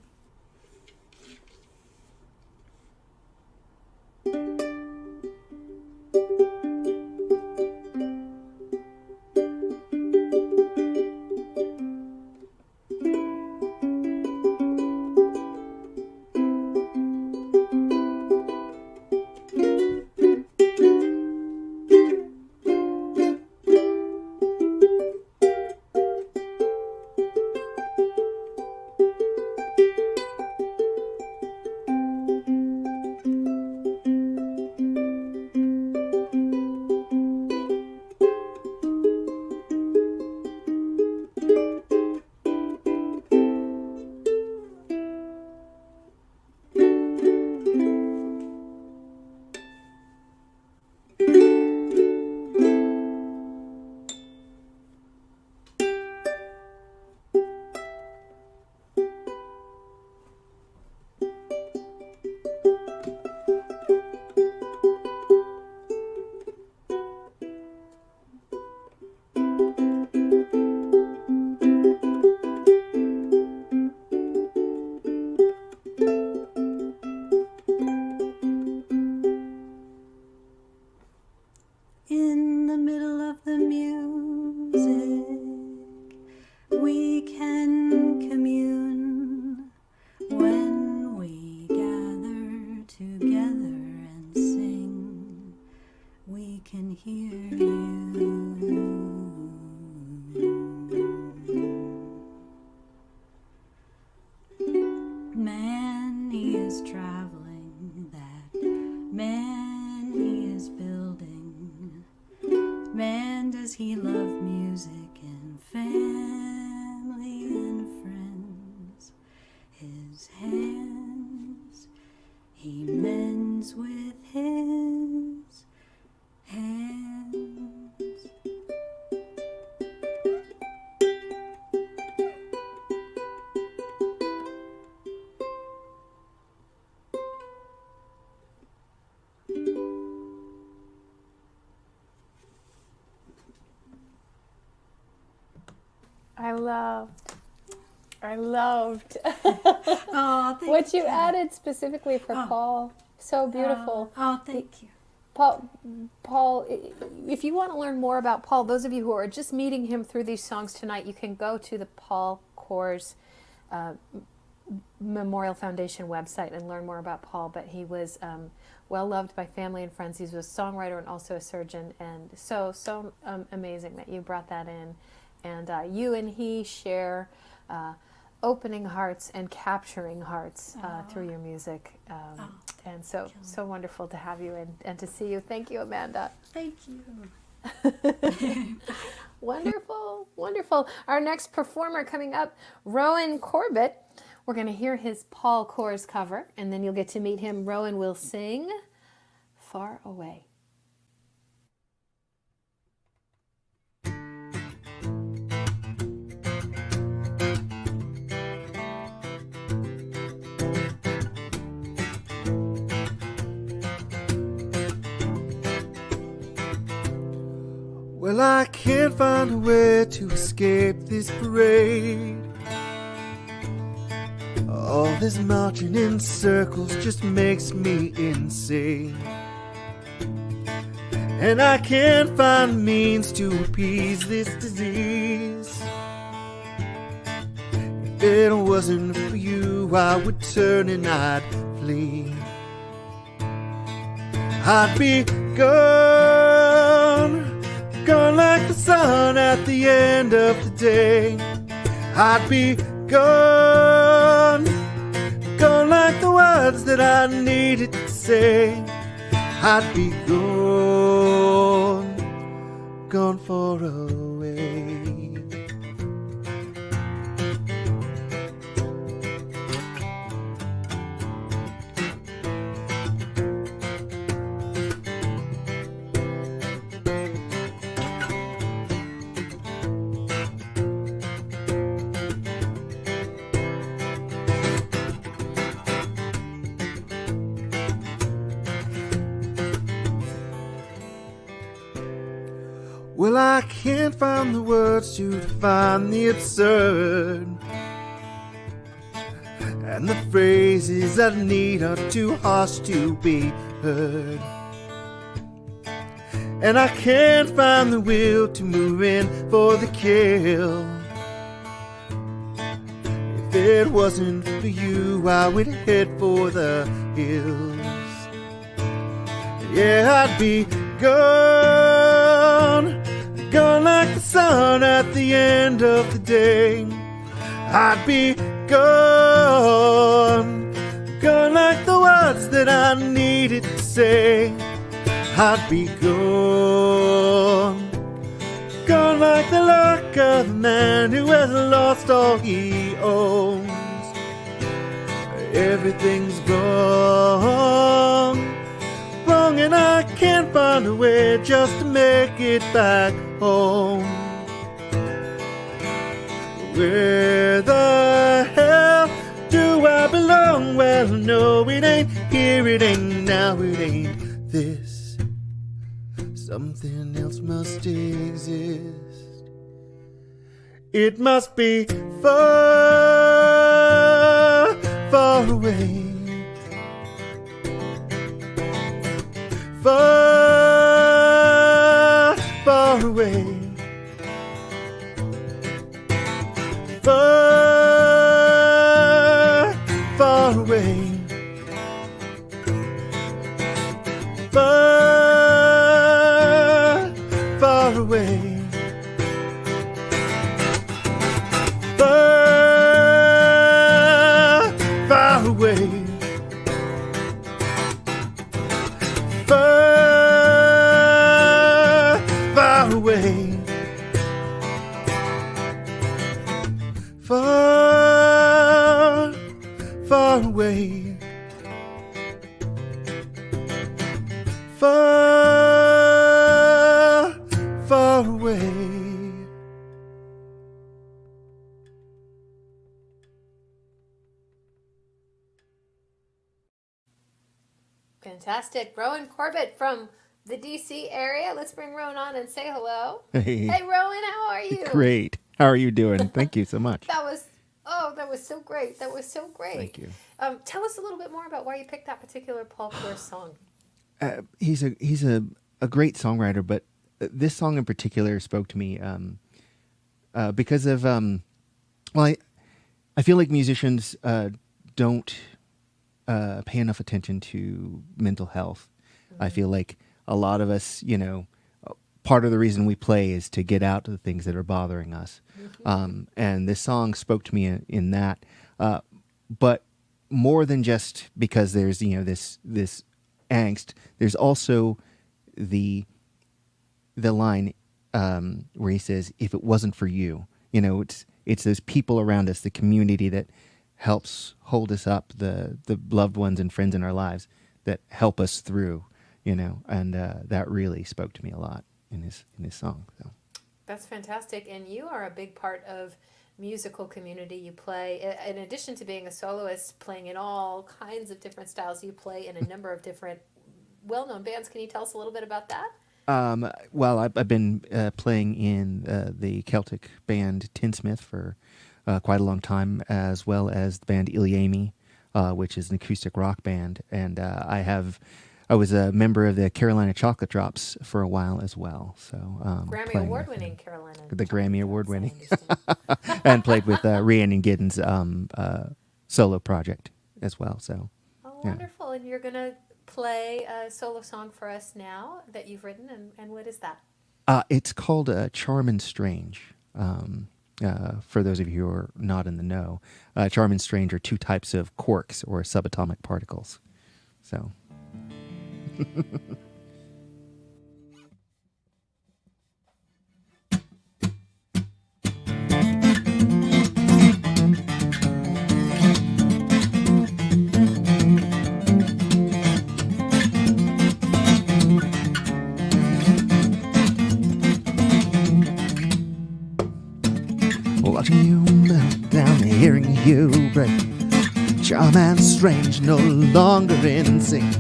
I loved Oh, thank what you you. added specifically for Paul. So beautiful. Oh, thank you. Paul, if you want to learn more about Paul, those of you who are just meeting him through these songs tonight, you can go to the Paul Koors Memorial Foundation website and learn more about Paul. But he was well loved by family and friends. He was a songwriter and also a surgeon, and so amazing that you brought that in. And you and he share opening hearts and capturing hearts through your music. And so wonderful to have you and to see you. Thank you, Amanda. Thank you. Wonderful, wonderful. Our next performer coming up, Rowan Corbett. We're going to hear his Paul Koors cover, and then you'll get to meet him. Rowan will sing Far Away. Well, I can't find a way to escape this parade. All this marching in circles just makes me insane. And I can't find means to appease this disease. If it wasn't for you, I would turn and I'd flee. I'd be gone, gone like the sun at the end of the day. I'd be gone, gone like the words that I needed to say. I'd be gone, gone far away. Well, I can't find the words to define the absurd, and the phrases I need are too harsh to be heard. And I can't find the will to move in for the kill. If it wasn't for you, I would head for the hills. Yeah, I'd be gone, gone like the sun at the end of the day. I'd be gone, gone like the words that I needed to say. I'd be gone, gone like the luck of a man who has lost all he owns. Everything's wrong, wrong, and I can't find a way just to make it back home. Where the hell do I belong? Well, no, it ain't here, it ain't now, it ain't this. Something else must exist. It must be far, far away. Far, far away. Far, far away. Far, far away. Far, far away. Far, far away. Far, far away. Far, far away. Fantastic. Rowan Corbett from the DC area. Let's bring Rowan on and say hello. Hey. Hey, Rowan, how are you? Great. How are you doing? Thank you so much. That was that was so great. That was so great. Thank you. Tell us a little bit more about why you picked that particular Paul Koors song. He's a great songwriter, but this song in particular spoke to me because of I feel like musicians don't pay enough attention to mental health. Mm-hmm. I feel like a lot of us, part of the reason we play is to get out the things that are bothering us. Mm-hmm. And this song spoke to me in that. But more than just because there's, this angst, there's also the line where he says, if it wasn't for you, it's those people around us, the community that helps hold us up, the loved ones and friends in our lives that help us through, and that really spoke to me a lot in his song. So. That's fantastic. And you are a big part of musical community. You play, in addition to being a soloist, playing in all kinds of different styles, you play in a number of different well-known bands. Can you tell us a little bit about that? Well, I've been playing in the Celtic band Tinsmith for quite a long time, as well as the band Iliami, which is an acoustic rock band, and I was a member of the Carolina Chocolate Drops for a while as well. So Grammy Award-winning Carolina. The Grammy Award-winning, and played with Rhiannon Giddens' solo project as well. So. Oh, wonderful! And you're gonna play a solo song for us now that you've written, and what is that? It's called Charm and Strange. For those of you who are not in the know, charm and strange are two types of quarks or subatomic particles. So. Watching you melt down, hearing you break. Charm and strange, no longer in sync.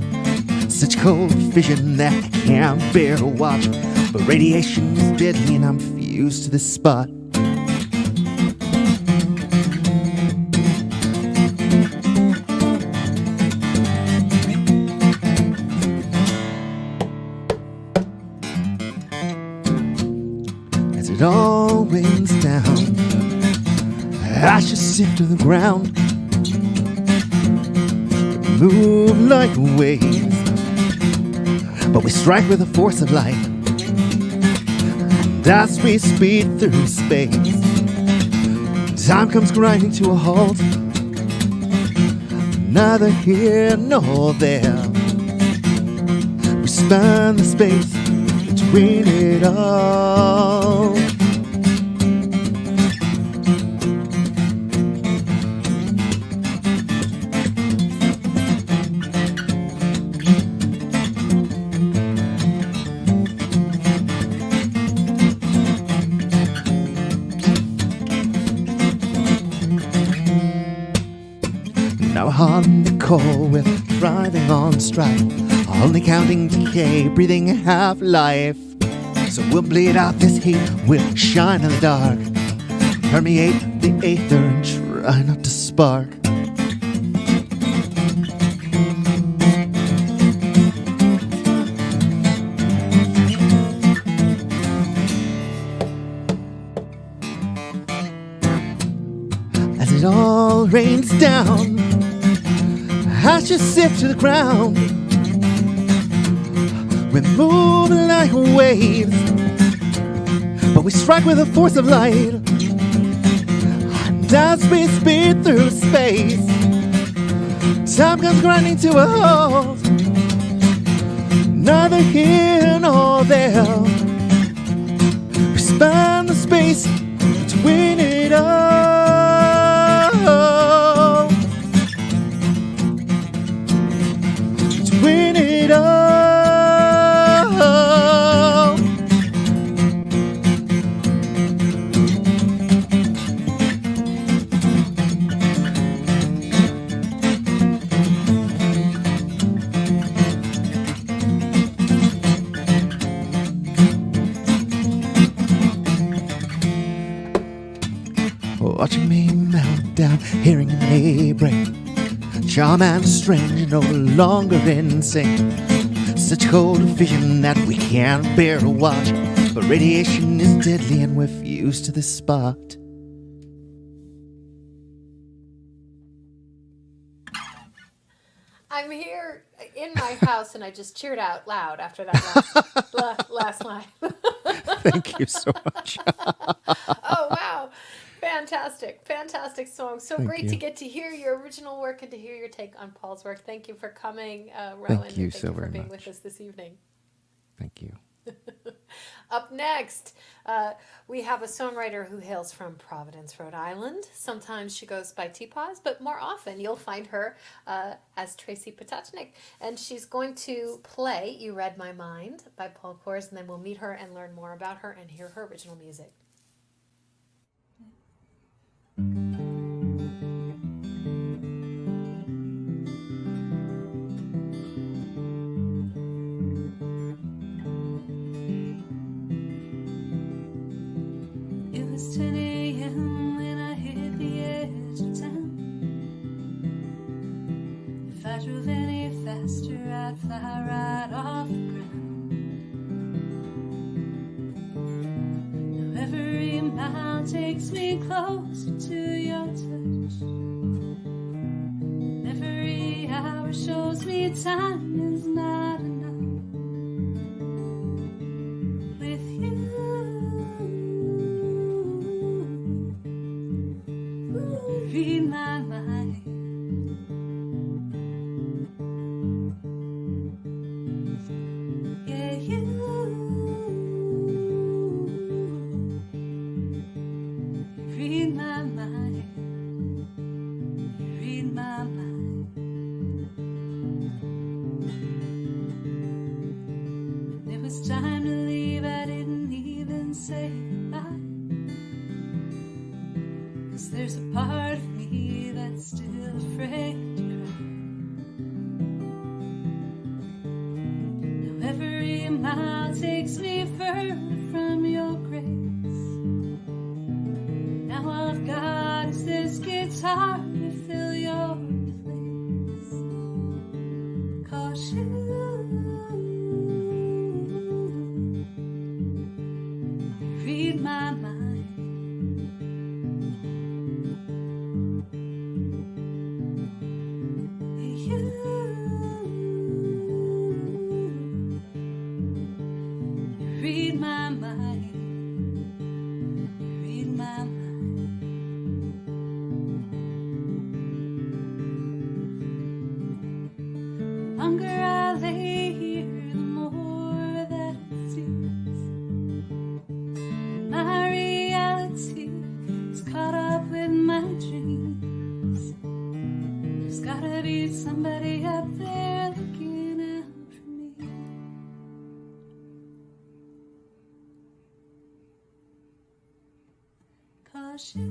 Such cold vision that I can't bear to watch. But radiation is deadly and I'm fused to the spot. As it all rains down, ashes sift to the ground, move like waves, but we strike with the force of light, and as we speed through space, time comes grinding to a halt, neither here nor there. We span the space between it all. On the coal, we're thriving on strife, only counting decay, breathing half-life. So we'll bleed out this heat, we'll shine in the dark, permeate the aether and try not to spark. As it all rains down, ashes sift to the ground. We move like waves, but we strike with the force of light. And as we speed through space, time comes grinding to a halt, neither here nor there. We span the space between it all. Between it all. Watching me melt down hearing an A break. Charm and strange, no longer insane. Such cold vision that we can't bear to watch. But radiation is deadly and we're fused to this spot. I'm here in my house and I just cheered out loud after that last line. Thank you so much. Oh, wow. Fantastic song. So Thank great you. to get to hear your original work and to hear your take on Paul's work. Thank you for coming, Rowan. Thank you and so for very being much. with us this evening. Thank you. Up next, we have a songwriter who hails from Providence, Rhode Island. Sometimes she goes by T-Pause, but more often you'll find her as Tracie Potochnik. And she's going to play You Read My Mind by Paul Koors, and then we'll meet her and learn more about her and hear her original music. It was 10 a.m. when I hit the edge of town. If I drove any faster, I'd fly right off the ground. Now every mile takes me closer to your touch. Every hour shows me time is not enough. With you, read my mind. Yeah, you read my mind. Read my mind. When it was time to leave, I didn't even say goodbye. 'Cause there's a part of me that's still afraid to cry. Now every mile takes me further from your grace. Now all I've got is this guitar to fill your place. 'Cause you read my mind. You read my mind. Read my mind. The longer I lay here, the more that it seems my reality is caught up with my dreams. There's gotta be somebody up there looking out for me. 'Cause you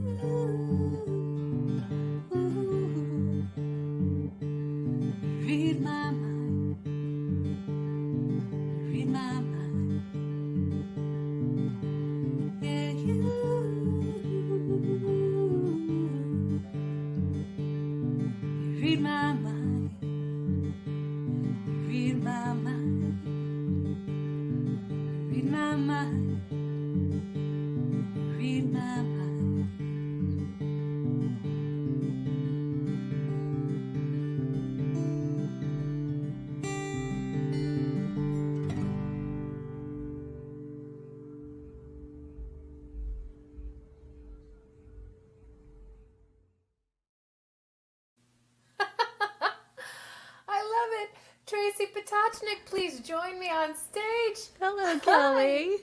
read my mind. Read my mind. Yeah, you read my mind. Read my mind. Read my mind. Read my mind. I love it. Tracie Potochnik, please join me on stage. Hello, Kelly.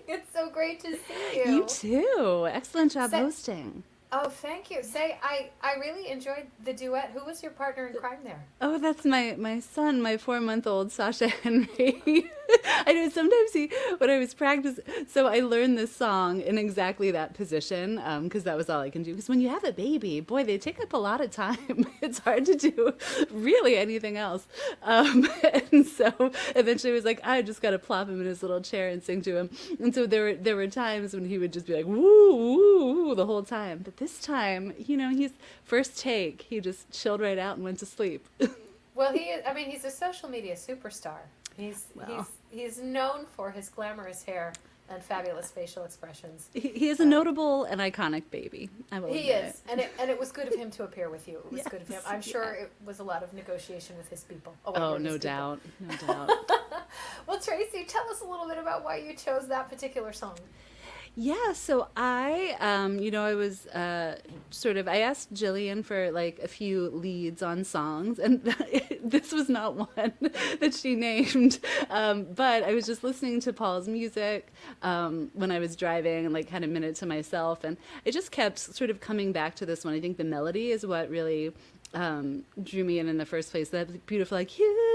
It's so great to see you. You too. Excellent job Say- hosting. Oh, thank you. I really enjoyed the duet. Who was your partner in crime there? Oh, that's my son, my 4-month-old Sasha Henry. I know sometimes when I was practicing, so I learned this song in exactly that position because that was all I can do. Because when you have a baby, boy, they take up a lot of time. It's hard to do really anything else. And so eventually I was like, I just got to plop him in his little chair and sing to him. And so there were times when he would just be like, woo, woo, woo, the whole time. But this time, he's first take, he just chilled right out and went to sleep. Well, he's a social media superstar. He's known for his glamorous hair and fabulous facial expressions. He is a notable and iconic baby. I will He admit is, and it was good of him to appear with you. It was Yes, good of him. I'm sure it was a lot of negotiation with his people. Oh, no doubt, no doubt. Well, Tracie, tell us a little bit about why you chose that particular song. Yeah, so I was I asked Jillian for like a few leads on songs, and this was not one that she named. But I was just listening to Paul's music when I was driving and like had a minute to myself, and it just kept sort of coming back to this one. I think the melody is what really drew me in the first place. That beautiful, like, you.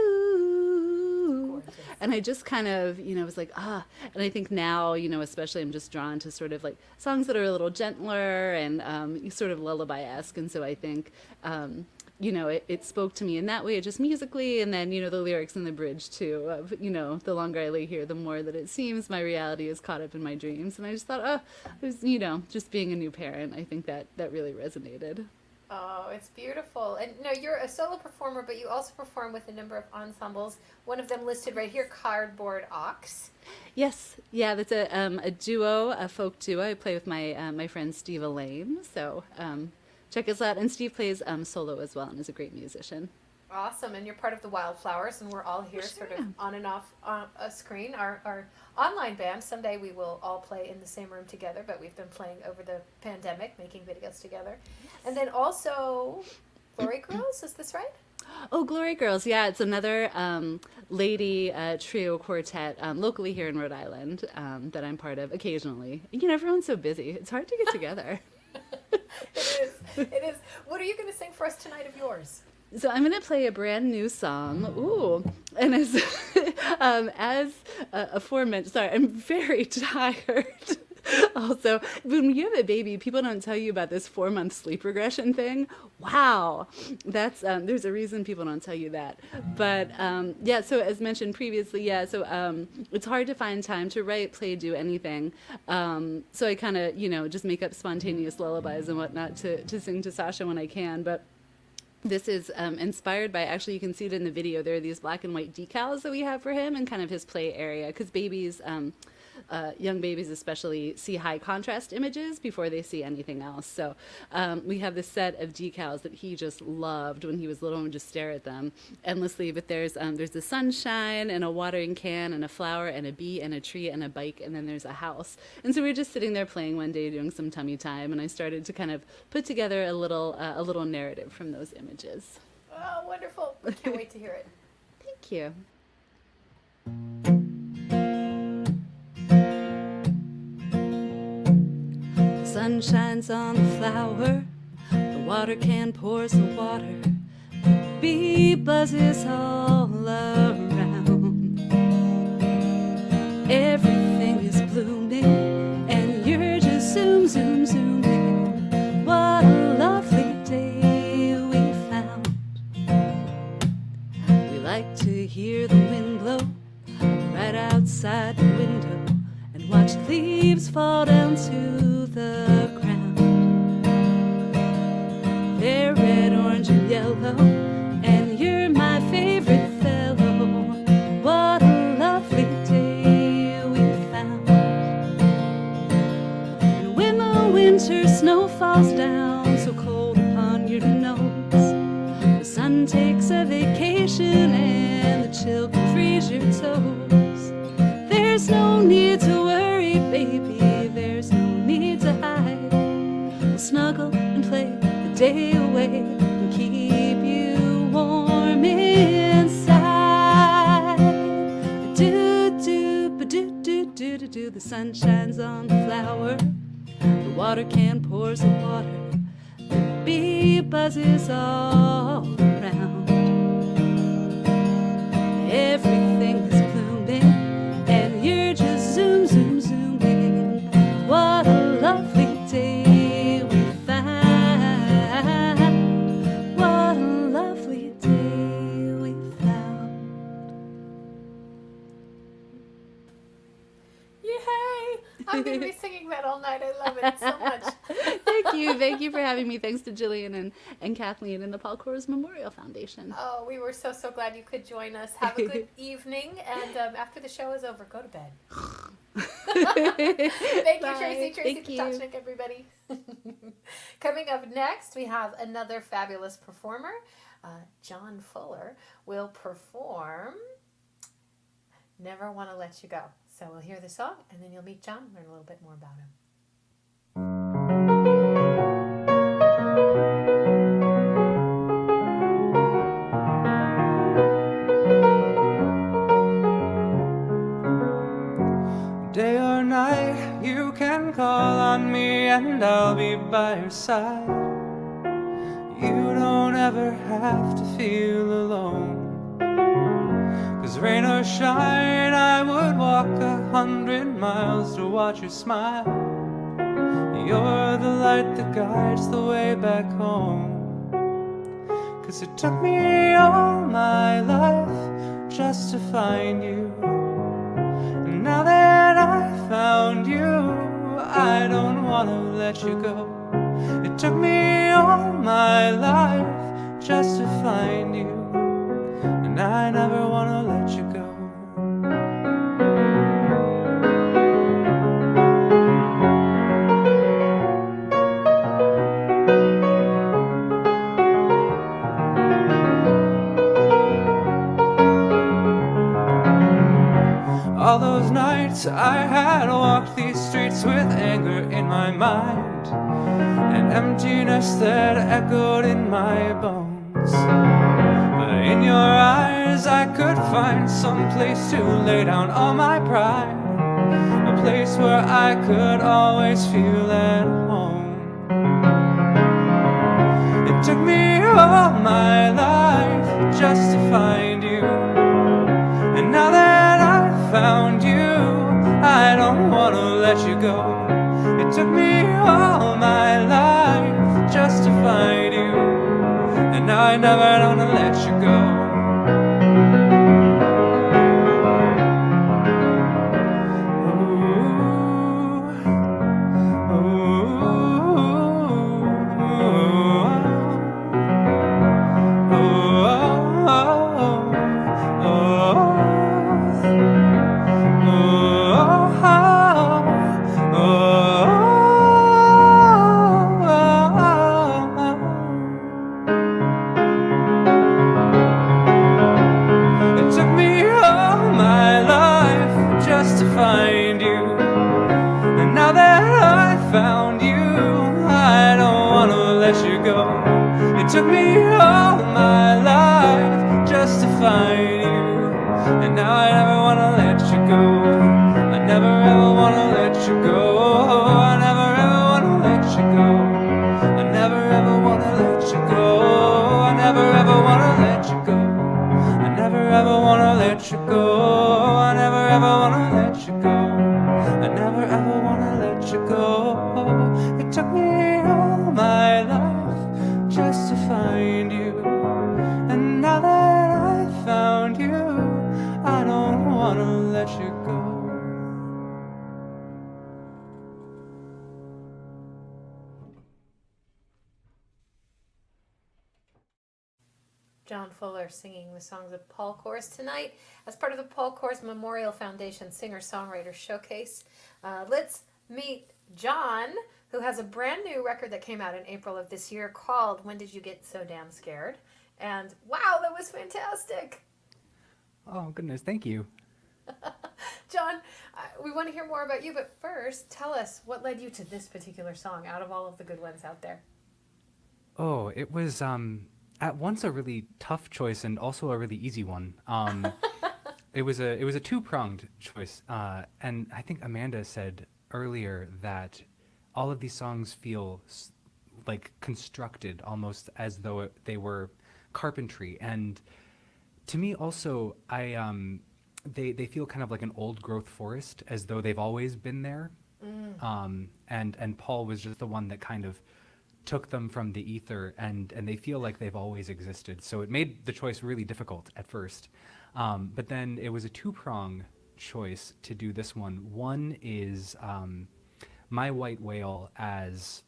And I just kind of, was like, and I think now, especially I'm just drawn to sort of like songs that are a little gentler and sort of lullaby-esque. And so I think, it spoke to me in that way, just musically. And then, the lyrics in the bridge too, of, the longer I lay here, the more that it seems my reality is caught up in my dreams. And I just thought, it was, just being a new parent, I think that really resonated. Oh, it's beautiful. And no, you're a solo performer, but you also perform with a number of ensembles. One of them listed right here, Cardboard Ox. Yes. Yeah, that's a duo, a folk duo. I play with my friend Steve Elaine. So check us out. And Steve plays solo as well and is a great musician. Awesome. And you're part of the Wildflowers, and we're all here sort of on and off a screen. Our online band, someday we will all play in the same room together, but we've been playing over the pandemic, making videos together. Yes. And then also Glory Girls, is this right? Oh, Glory Girls. Yeah, it's another lady trio quartet locally here in Rhode Island that I'm part of occasionally. Everyone's so busy. It's hard to get together. It is. What are you going to sing for us tonight of yours? So I'm going to play a brand new song. Ooh. And as aforementioned, sorry, I'm very tired. Also, when you have a baby, people don't tell you about this 4-month sleep regression thing. Wow. That's, there's a reason people don't tell you that. But so as mentioned previously, it's hard to find time to write, play, do anything. So I kind of, just make up spontaneous lullabies and whatnot to sing to Sasha when I can. But this is inspired by, actually, you can see it in the video. There are these black and white decals that we have for him and kind of his play area, because babies, young babies especially, see high contrast images before they see anything else. So we have this set of decals that he just loved when he was little and would just stare at them endlessly. But there's the sunshine and a watering can and a flower and a bee and a tree and a bike, and then there's a house. And so we were just sitting there playing one day doing some tummy time, and I started to kind of put together a little narrative from those images. Oh, wonderful. I can't wait to hear it. Thank you. The sun shines on the flower, the water can pours the water, the bee buzzes all around. Everything is blooming, and you're just zooming. What a lovely day we found. We like to hear the wind blow right outside the window, and watch leaves fall down to the ground. They're red, orange, and yellow, and you're my favorite fellow. What a lovely day we found. And when the winter snow falls down so cold upon your nose, the sun takes a vacation and the chill can freeze your toes. There's no need to worry, baby, there's no need to hide. We'll snuggle and play the day away and keep you warm inside. Do-do-ba-do-do-do-do-do. The sun shines on the flower, the water can pours the water, the bee buzzes all around. Everything is blooming, I'm going to be singing that all night. I love it so much. Thank you for having me. Thanks to Jillian and Kathleen and the Paul Koors Memorial Foundation. Oh, we were so glad you could join us. Have a good evening, and after the show is over, go to bed. Thank you, Tracie. Tracie Potochnik, everybody. Coming up next, we have another fabulous performer. Jon Fuller will perform Never Want to Let You Go. So we'll hear the song, and then you'll meet Jon, learn a little bit more about him. Day or night, you can call on me and I'll be by your side. You don't ever have to feel alone. 'Cause rain or shine, I would walk 100 miles to watch you smile. You're the light that guides the way back home. 'Cause it took me all my life just to find you. And now that I found you, I don't want to let you go. It took me all my life just to find you. And I never want to let you go. All those nights I had walked these streets with anger in my mind, an emptiness that echoed in my bones. But in your eyes I could find some place to lay down all my pride, a place where I could always feel at home. It took me all my life just to find you, and now that I found you, I don't want to let you go. It took me all my life just to find you, and now I never want to let you go. Took me all my life just to find you, and now I never wanna let you go. I never ever wanna let you go. I never ever wanna let you go. I never ever wanna let you go. I never ever wanna let you go. I never ever wanna let you go. I never ever wanna let you go. I never ever wanna let you go. It took me all my life just to find you, and now that I found you, I don't want to let you go. Jon Fuller singing the songs of Paul Koors tonight as part of the Paul Koors Memorial Foundation Singer-Songwriter Showcase. Let's meet Jon, who has a brand new record that came out in April of this year called When Did You Get So Damn Scared? And wow, that was fantastic. Oh, goodness, thank you. Jon, we want to hear more about you, but first, tell us what led you to this particular song out of all of the good ones out there. Oh, it was at once a really tough choice and also a really easy one. It was a two-pronged choice, and I think Amanda said earlier that all of these songs feel like constructed almost as though they were carpentry, and to me also they feel kind of like an old growth forest, as though they've always been there. And Paul was just the one that kind of took them from the ether, and they feel like they've always existed. So it made the choice really difficult at first. But then it was a two-prong choice to do this one. One is My White Whale as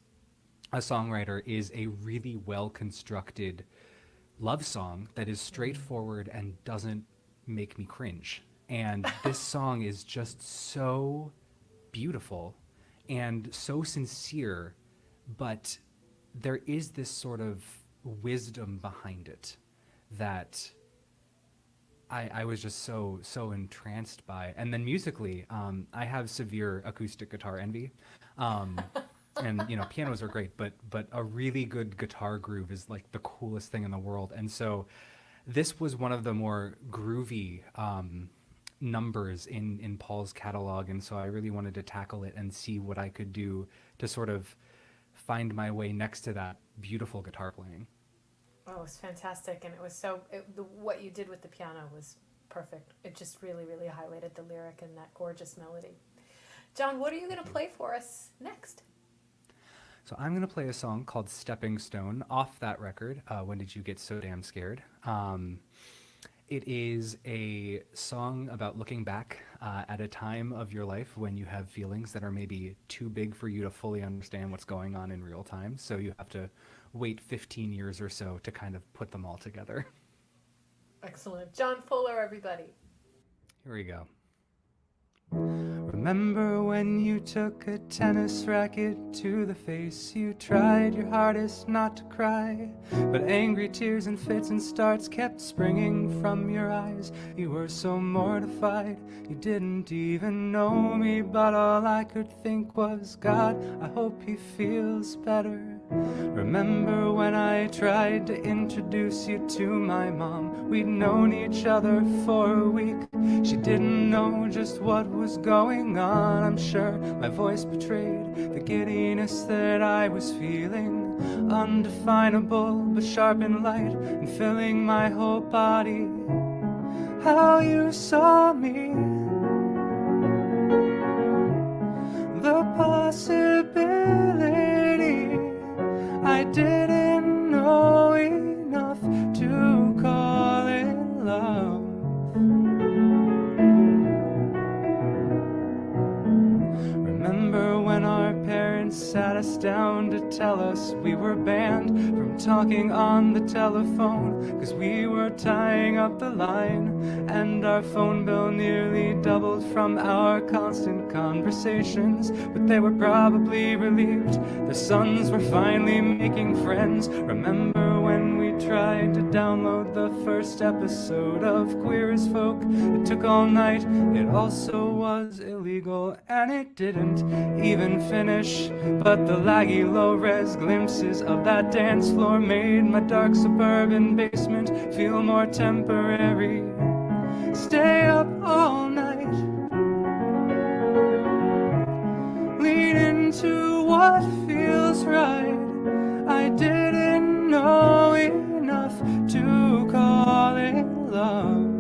a songwriter is a really well-constructed love song that is straightforward and doesn't make me cringe. And this song is just so beautiful and so sincere, but there is this sort of wisdom behind it that I was just so entranced by. And then musically, I have severe acoustic guitar envy. And you know, pianos are great, but a really good guitar groove is like the coolest thing in the world. And so this was one of the more groovy numbers in Paul's catalog, and so I really wanted to tackle it and see what I could do to sort of find my way next to that beautiful guitar playing. Oh, it was fantastic, and it was what you did with the piano was perfect. It just really, really highlighted the lyric and that gorgeous melody. Jon, what are you going to play for us next? So I'm going to play a song called Stepping Stone off that record, When Did You Get So Damn Scared? It is a song about looking back at a time of your life when you have feelings that are maybe too big for you to fully understand what's going on in real time. So you have to wait 15 years or so to kind of put them all together. Excellent. Jon Fuller, everybody. Here we go. Remember when you took a tennis racket to the face? You tried your hardest not to cry, but angry tears and fits and starts kept springing from your eyes. You were so mortified, you didn't even know me, but all I could think was, God, I hope he feels better. Remember when I tried to introduce you to my mom? We'd known each other for a week. She didn't know just what was going on. I'm sure my voice betrayed the giddiness that I was feeling, undefinable but sharp and light and filling my whole body. How you saw me, the possibility I didn't know enough to call it love. Remember when our parents sat us down to tell us we were banned from talking on the telephone, 'cause we were tying up the line, and our phone bill nearly doubled from our constant conversations. But they were probably relieved their sons were finally making friends. Remember when we tried to download the first episode of Queer as Folk? It took all night, it also was illegal, and it didn't even finish. But the laggy low-res glimpses of that dance floor made my dark suburban basement feel more temporary. Stay up all night, lean into what feels right. I didn't know enough to call it love.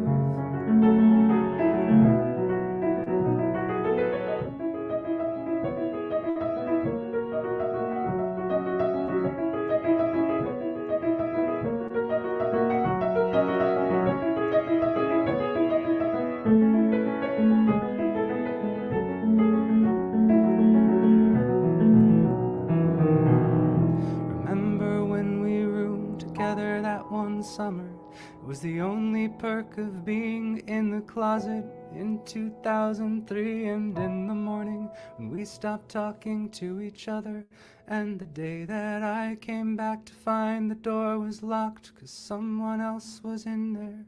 Summer, it was the only perk of being in the closet in 2003. And in the morning when we stopped talking to each other, and the day that I came back to find the door was locked 'cause someone else was in there.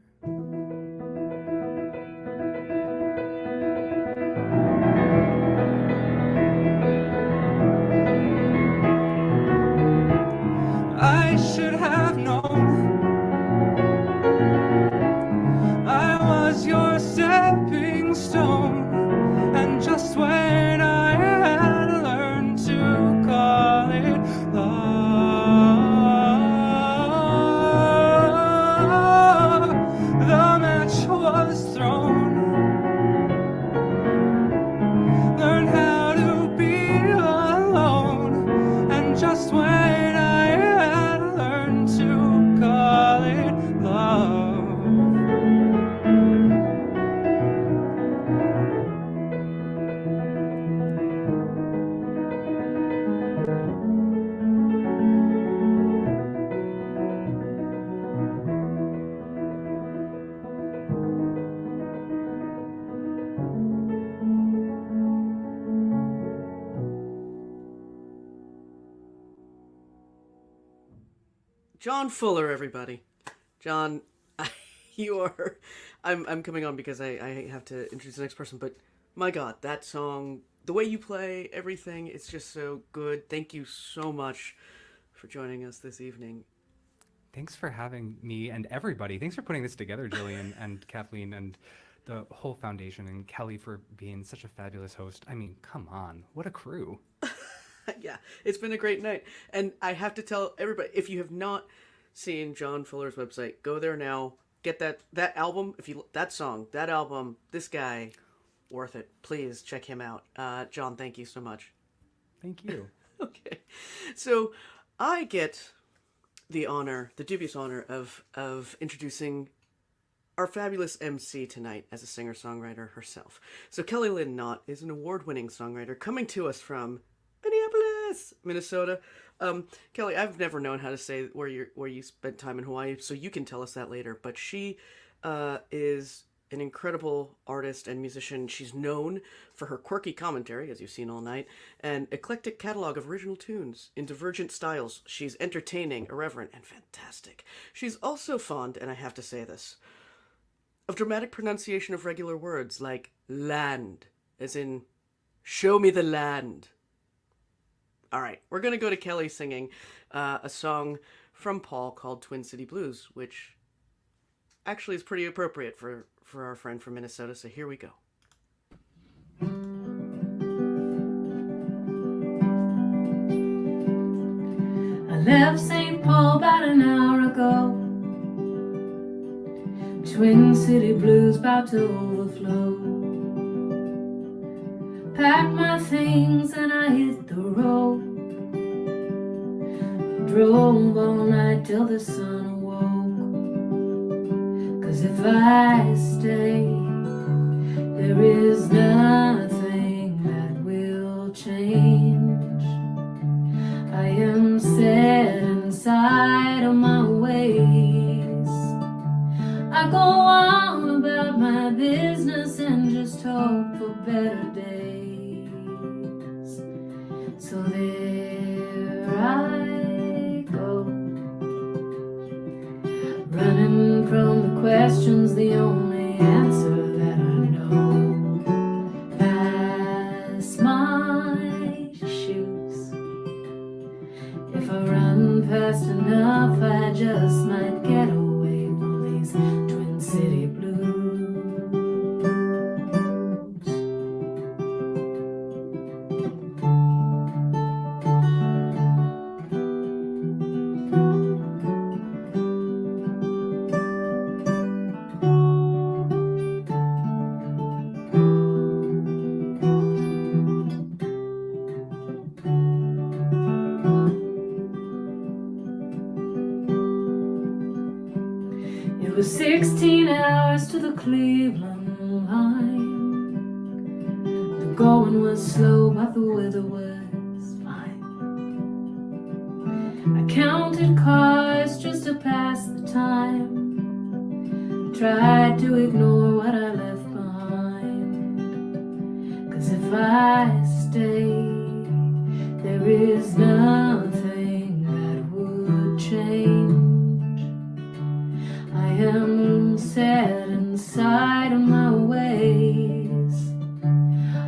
I should have known I was your stepping stone, and just when I had learned to call it love, the match was thrown. Learn how to be alone, and just when I had learned to call it love. Jon Fuller, everybody. Jon, you are... I'm coming on because I have to introduce the next person, but my God, that song, the way you play, everything, it's just so good. Thank you so much for joining us this evening. Thanks for having me and everybody. Thanks for putting this together, Jillian and Kathleen and the whole foundation, and Kelly for being such a fabulous host. I mean, come on, what a crew. Yeah, it's been a great night. And I have to tell everybody, if you have not seen Jon Fuller's website, go there now. Get that album, that song, that album, this guy, worth it. Please check him out. Jon, thank you so much. Thank you. Okay. So I get the dubious honor of introducing our fabulous MC tonight as a singer-songwriter herself. So Kellie Lin Knott is an award-winning songwriter coming to us from Minneapolis, Minnesota. Kellie, I've never known how to say where you spent time in Hawaii, so you can tell us that later. But she is an incredible artist and musician. She's known for her quirky commentary, as you've seen all night, and eclectic catalog of original tunes in divergent styles. She's entertaining, irreverent, and fantastic. She's also fond, and I have to say this, of dramatic pronunciation of regular words like land, as in, show me the land. All right, we're going to go to Kellie singing a song from Paul called Twin City Blues, which actually is pretty appropriate for our friend from Minnesota, so here we go. I left St. Paul about an hour ago. Twin City Blues about to overflow. Packed my things and I hit the road. Drove all night till the sun awoke. 'Cause if I stay, there is nothing that will change. I am set inside of my ways. I go on about my business and just hope for better days. So there I go, running from the questions, the only answer that I know. Pass my shoes. If I run fast enough, I just might get away from these Twin City Blues. It was 16 hours to the Cleveland line. The going was slow, but the weather was fine. I counted cars just to pass the time. Tried to ignore what I left behind. 'Cause if I stay, there is nothing that would change. I am set inside of my ways.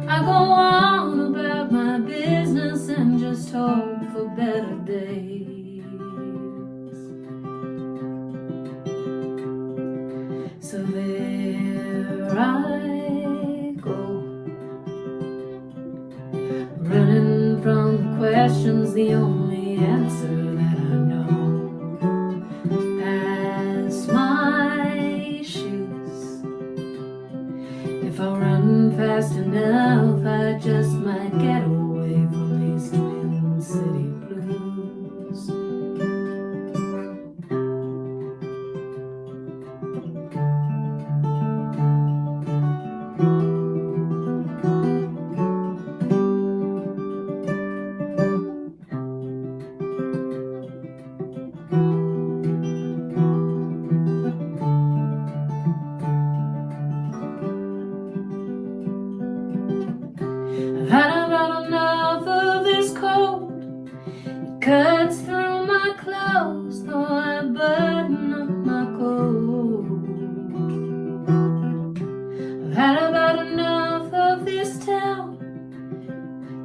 I go on about my business and just hope for better days. So there I go, running from the questions, the only answer that I know. Pass my shoes. If I run fast enough, I just might get away from these Twin City Blues. I've had about enough of this cold. It cuts through my clothes, though I had about enough of this town.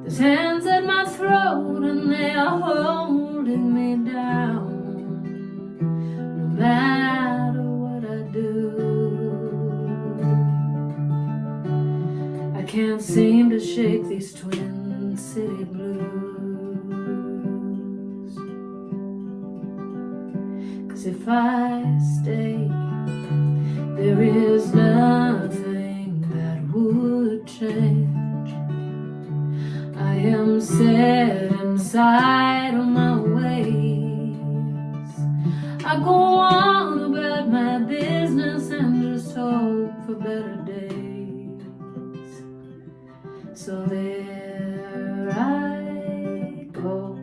There's hands at my throat and they are holding me down. No matter what I do, I can't seem to shake these Twin City blues. 'Cause if I stay, there is nothing that would change. I am set inside of my ways. I go on about my business and just hope for better days. So there I go,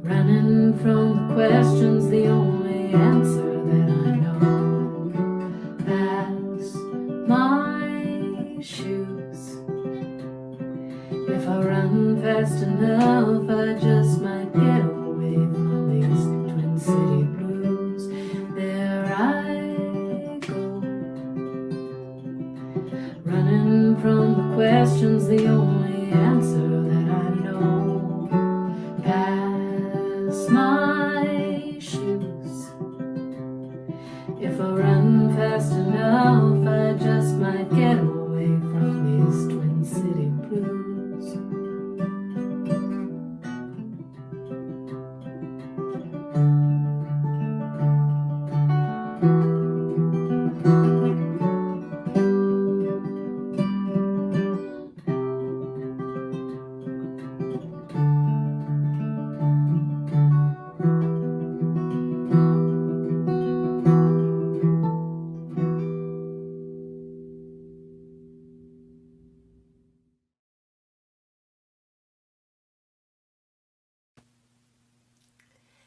running from the questions, the only answer that I know. That's my shoes. If I run fast enough, I just might get away from these Twin City blues. There I go, running from the questions, the only answer that I know. Pass my shoes. If I run fast enough, I just might get away from these Twin City blues.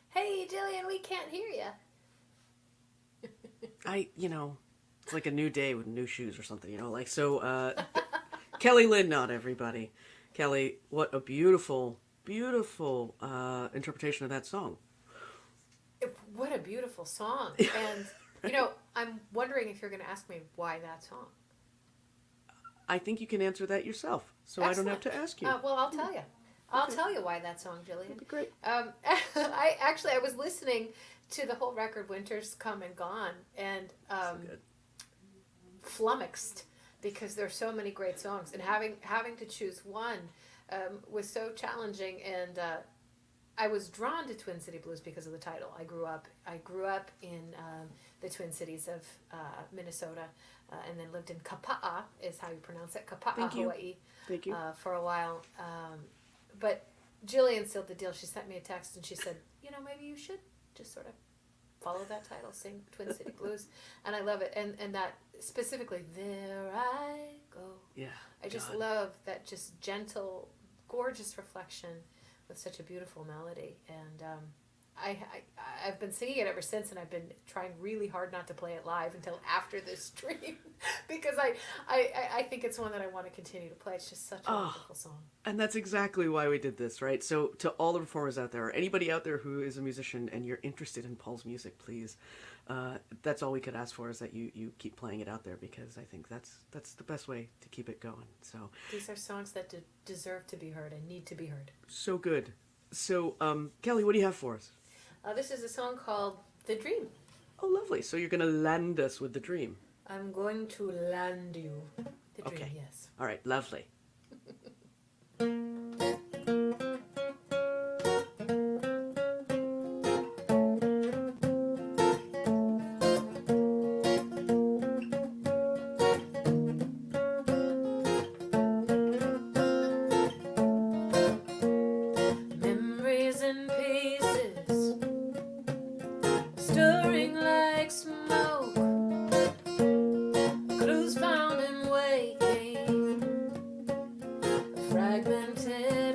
Hey, Jillian, we can't hear you. It's like a new day with new shoes or something, Kellie Lin Knott, everybody. Kellie, what a beautiful, beautiful interpretation of that song. What a beautiful song. And, I'm wondering if you're going to ask me why that song. I think you can answer that yourself, so Excellent. I don't have to ask you. Well, I'll tell you. I'll tell you why that song, Jillian. That'd be great. I was listening to the whole record, Winter's Come and Gone, and flummoxed because there's so many great songs, and having to choose one was so challenging. And I was drawn to Twin City Blues because of the title. I grew up in the Twin Cities of Minnesota, and then lived in Kapa'a, is how you pronounce it, Kapa'a, Hawaii. Thank you. For a while. But Jillian sealed the deal. She sent me a text and she said, maybe you should just sort of follow that title, sing Twin City Blues. And I love it. And that specifically, there I go. Yeah. I just love that just gentle, gorgeous reflection with such a beautiful melody. And I've been singing it ever since, and I've been trying really hard not to play it live until after this stream because I think it's one that I want to continue to play. It's just such a wonderful song. And that's exactly why we did this, right? So to all the performers out there, or anybody out there who is a musician and you're interested in Paul's music, please, that's all we could ask for, is that you keep playing it out there, because I think that's the best way to keep it going. So these are songs that deserve to be heard and need to be heard. So good. So Kellie, what do you have for us? This is a song called The Dream. Oh, lovely. So you're going to land us with The Dream. I'm going to land you. The Dream, okay. Yes. All right, lovely. Fragmented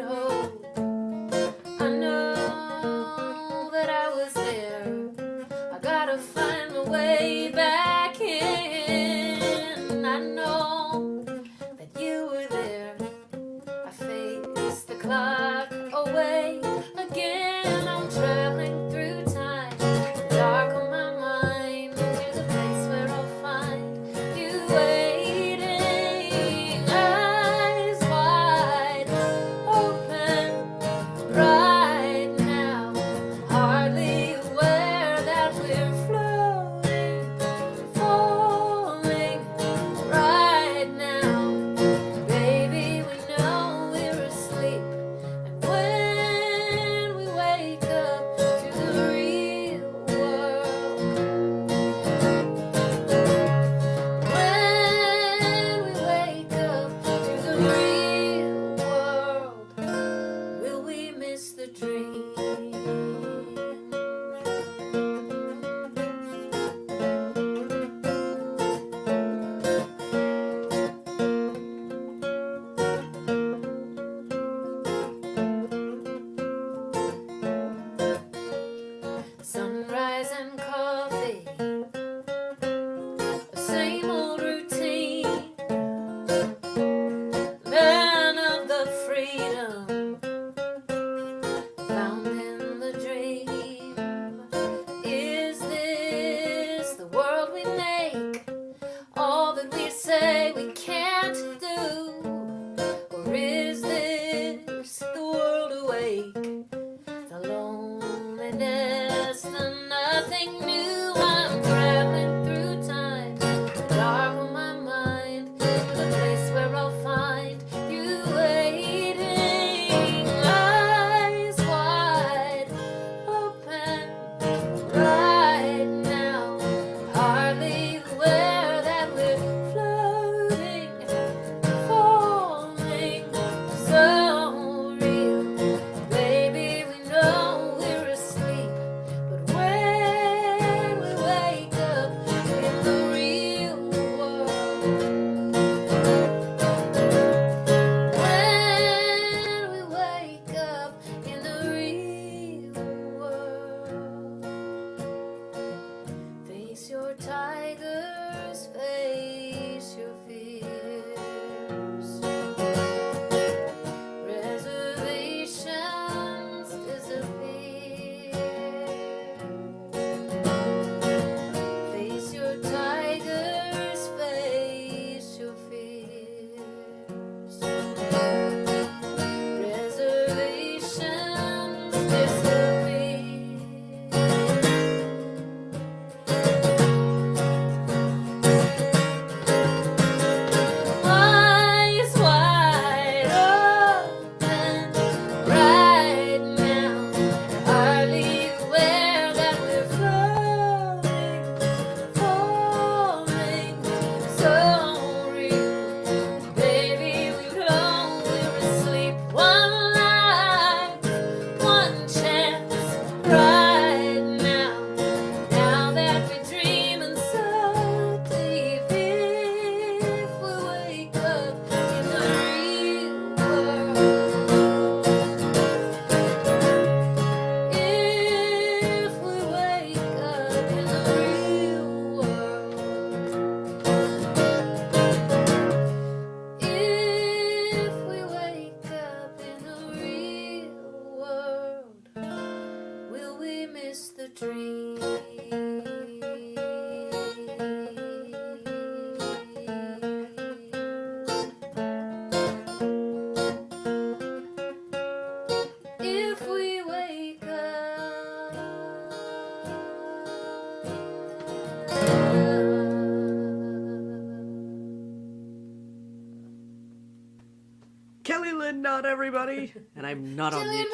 Lin Knott, everybody. And I'm not on mute.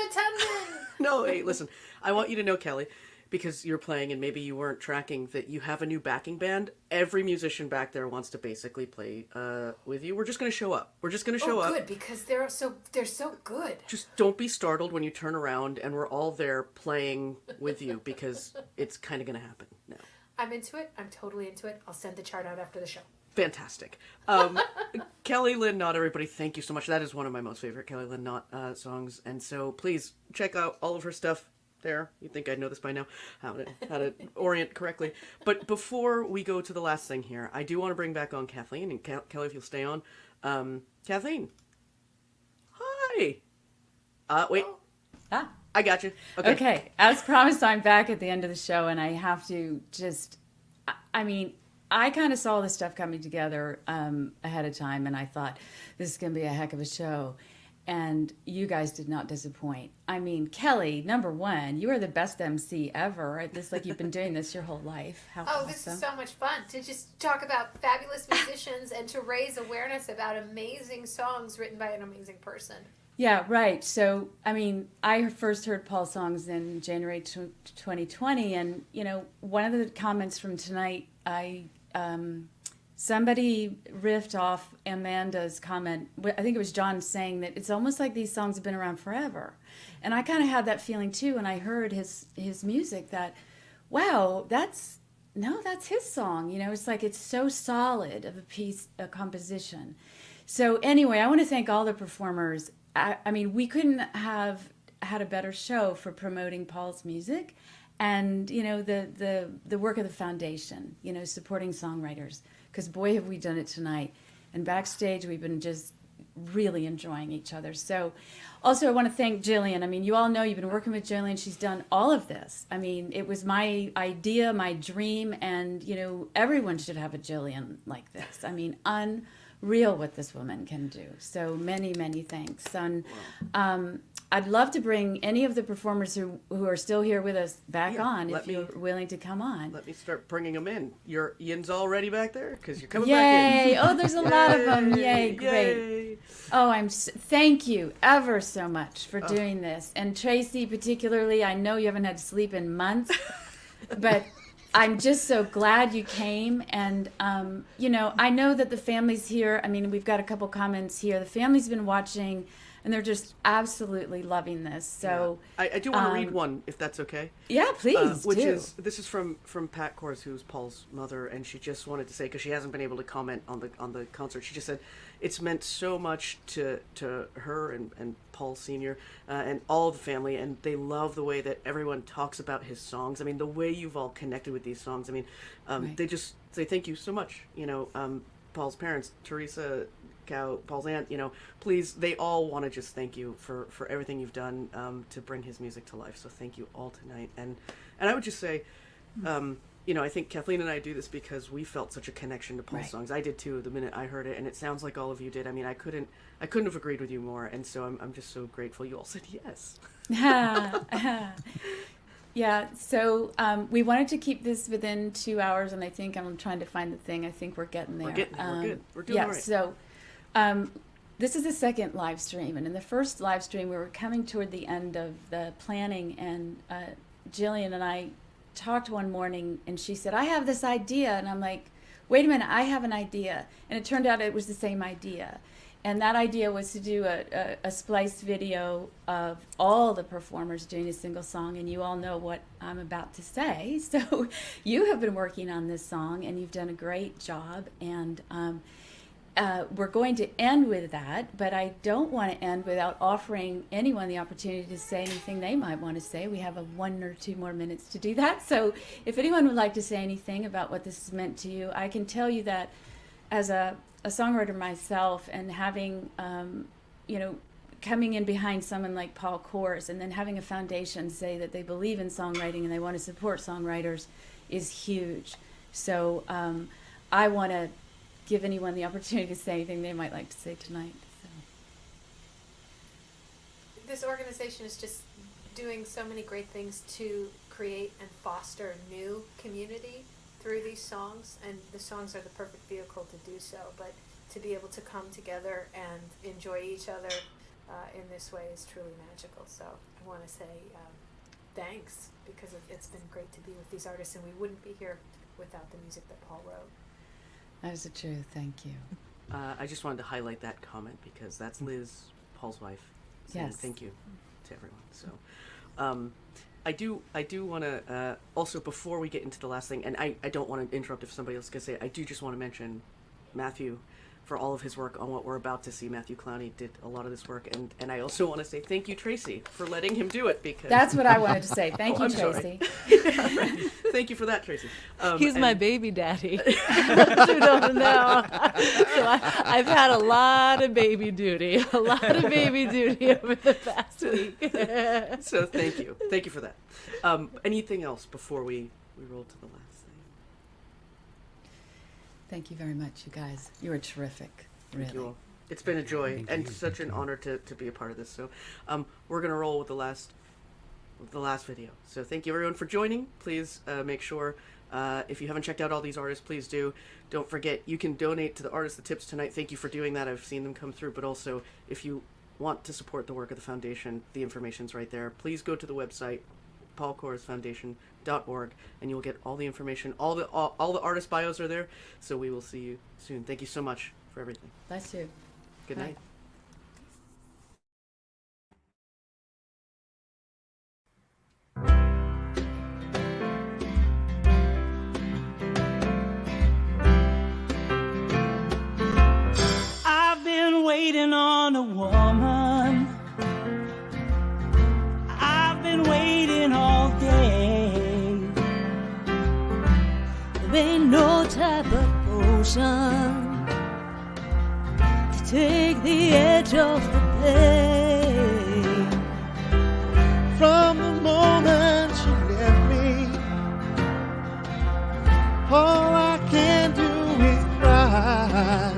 No, hey, listen. I want you to know, Kelly, because you're playing and maybe you weren't tracking, that you have a new backing band. Every musician back there wants to basically play with you. We're just going to show up. We're just going to show up. Good, because they're so good. Just don't be startled when you turn around and we're all there playing with you, because it's kind of going to happen now. I'm into it. I'm totally into it. I'll send the chart out after the show. Fantastic. Kellie Lin Knott, everybody, thank you so much. That is one of my most favorite Kellie Lin Knott songs. And so please check out all of her stuff there. You'd think I'd know this by now, how to orient correctly. But before we go to the last thing here, I do want to bring back on Kathleen. And Kelly, if you'll stay on. Kathleen. Hi. Wait. I got you. Okay. As promised, I'm back at the end of the show, and I have to just, I kind of saw this stuff coming together ahead of time, and I thought, this is going to be a heck of a show. And you guys did not disappoint. I mean, Kelly, number one, you are the best MC ever. It's like you've been doing this your whole life. How awesome. This is so much fun to just talk about fabulous musicians and to raise awareness about amazing songs written by an amazing person. Yeah, right. So, I first heard Paul's songs in January 2020, and, one of the comments from tonight, somebody riffed off Amanda's comment. I think it was Jon saying that it's almost like these songs have been around forever. And I kind of had that feeling too when I heard his music, that, wow, that's his song. It's like it's so solid of a composition. So anyway, I want to thank all the performers. We couldn't have had a better show for promoting Paul's music and, the work of the foundation, supporting songwriters. Because boy, have we done it tonight. And backstage, we've been just really enjoying each other. So also I want to thank Jillian. You all know you've been working with Jillian. She's done all of this. It was my idea, my dream, and, everyone should have a Jillian like this. Unreal what this woman can do. So many, many thanks. And I'd love to bring any of the performers who are still here with us back on if you're willing to come on. Let me start bringing them in. Your Yin's already back there? Because you're coming Yay. back in. Oh, there's a lot of them. Yay, great. Yay. Oh, thank you ever so much for doing this. And Tracie, particularly, I know you haven't had sleep in months, but I'm just so glad you came. And, I know that the family's here. We've got a couple comments here. The family's been watching, and they're just absolutely loving this. So yeah. I do want to read one, if that's okay. Yeah, please This is from Pat Koors, who's Paul's mother, and she just wanted to say, because she hasn't been able to comment on the concert, she just said it's meant so much to her and Paul Sr. And all of the family, and they love the way that everyone talks about his songs. The way you've all connected with these songs. Right. They just say thank you so much. Paul's parents, Teresa, Paul's aunt, please, they all want to just thank you for everything you've done to bring his music to life. So thank you all tonight. And I would just say, I think Kathleen and I do this because we felt such a connection to Paul's songs. I did too the minute I heard it, and it sounds like all of you did. I couldn't have agreed with you more, and so I'm just so grateful you all said yes. Yeah, so we wanted to keep this within 2 hours, and I think I'm trying to find the thing. I think we're getting there. We're good. We're doing all right. So this is the second live stream, and in the first live stream, we were coming toward the end of the planning, and Jillian and I talked one morning, and she said, I have this idea, and I'm like, wait a minute, I have an idea. And it turned out it was the same idea. And that idea was to do a spliced video of all the performers doing a single song, and you all know what I'm about to say. So you have been working on this song, and you've done a great job, and we're going to end with that, but I don't want to end without offering anyone the opportunity to say anything they might want to say. We have 1 or 2 more minutes to do that. So if anyone would like to say anything about what this has meant to you, I can tell you that as a songwriter myself, and having, coming in behind someone like Paul Koors, and then having a foundation say that they believe in songwriting and they want to support songwriters is huge. So I want to give anyone the opportunity to say anything they might like to say tonight. So. This organization is just doing so many great things to create and foster new community through these songs, and the songs are the perfect vehicle to do so. But to be able to come together and enjoy each other in this way is truly magical. So I want to say thanks, because it's been great to be with these artists, and we wouldn't be here without the music that Paul wrote. That is true. Thank you. I just wanted to highlight that comment because that's Liz, Paul's wife, saying Yes. thank you to everyone. So I do want to also, before we get into the last thing, and I don't want to interrupt if somebody else is going to say it, I do just want to mention Matthew for all of his work on what we're about to see. Matthew Clowney did a lot of this work, and I also want to say thank you, Tracie, for letting him do it, because That's what I wanted to say. Thank you, I'm sorry. Tracie. Thank you for that, Tracie. He's my baby daddy. You don't know. So I've had a lot of baby duty over the past week. So thank you for that. Anything else before we roll to the last thing? Thank you very much, you guys. You were terrific. Really. Thank you all. It's been a joy and such an honor to be a part of this. So we're gonna roll with the last video. So thank you everyone for joining. Please make sure if you haven't checked out all these artists, please do. Don't forget, you can donate to the artists, the tips tonight. Thank you for doing that. I've seen them come through. But also, if you want to support the work of the foundation, the information's right there. Please go to the website, paulkoorsfoundation.org, and you'll get all the information. All the artist bios are there. So we will see you soon. Thank you so much for everything. Bless you. Good night. I've been waiting on a woman. I've been waiting all day. There ain't no type of potion to take the edge off the pain. From the moment she left me, all I can do is cry.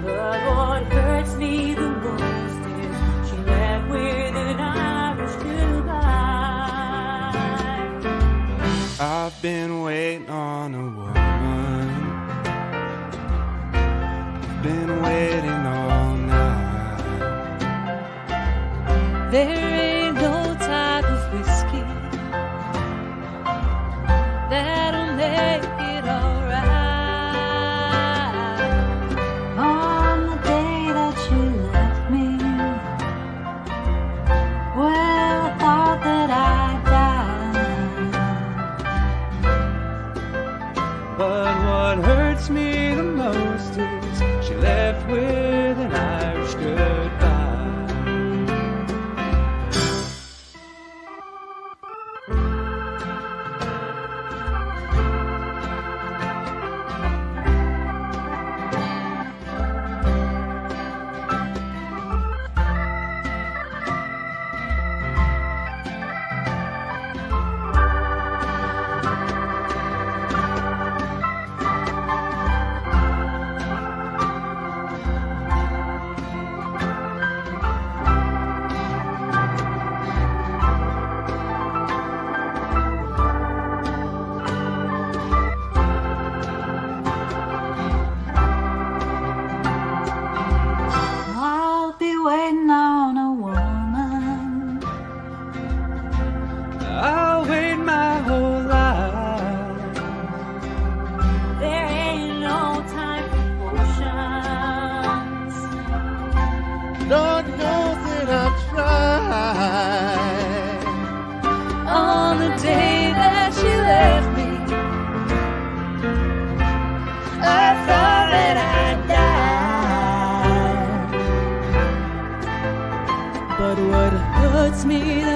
But what hurts me the most is she left with an Irish goodbye. I've been waiting on a woman. I've been waiting all night. There ain't no type of whiskey that'll make it alright. On the day that you left me, well, I thought that I'd die. But what hurts me the most is she left with an Irish goodbye. I'll be waiting on a woman. I'll wait my whole life. There ain't no time for potions. Lord knows that I've tried. On the day that she left me, I thought that I'd die. But what hurts me the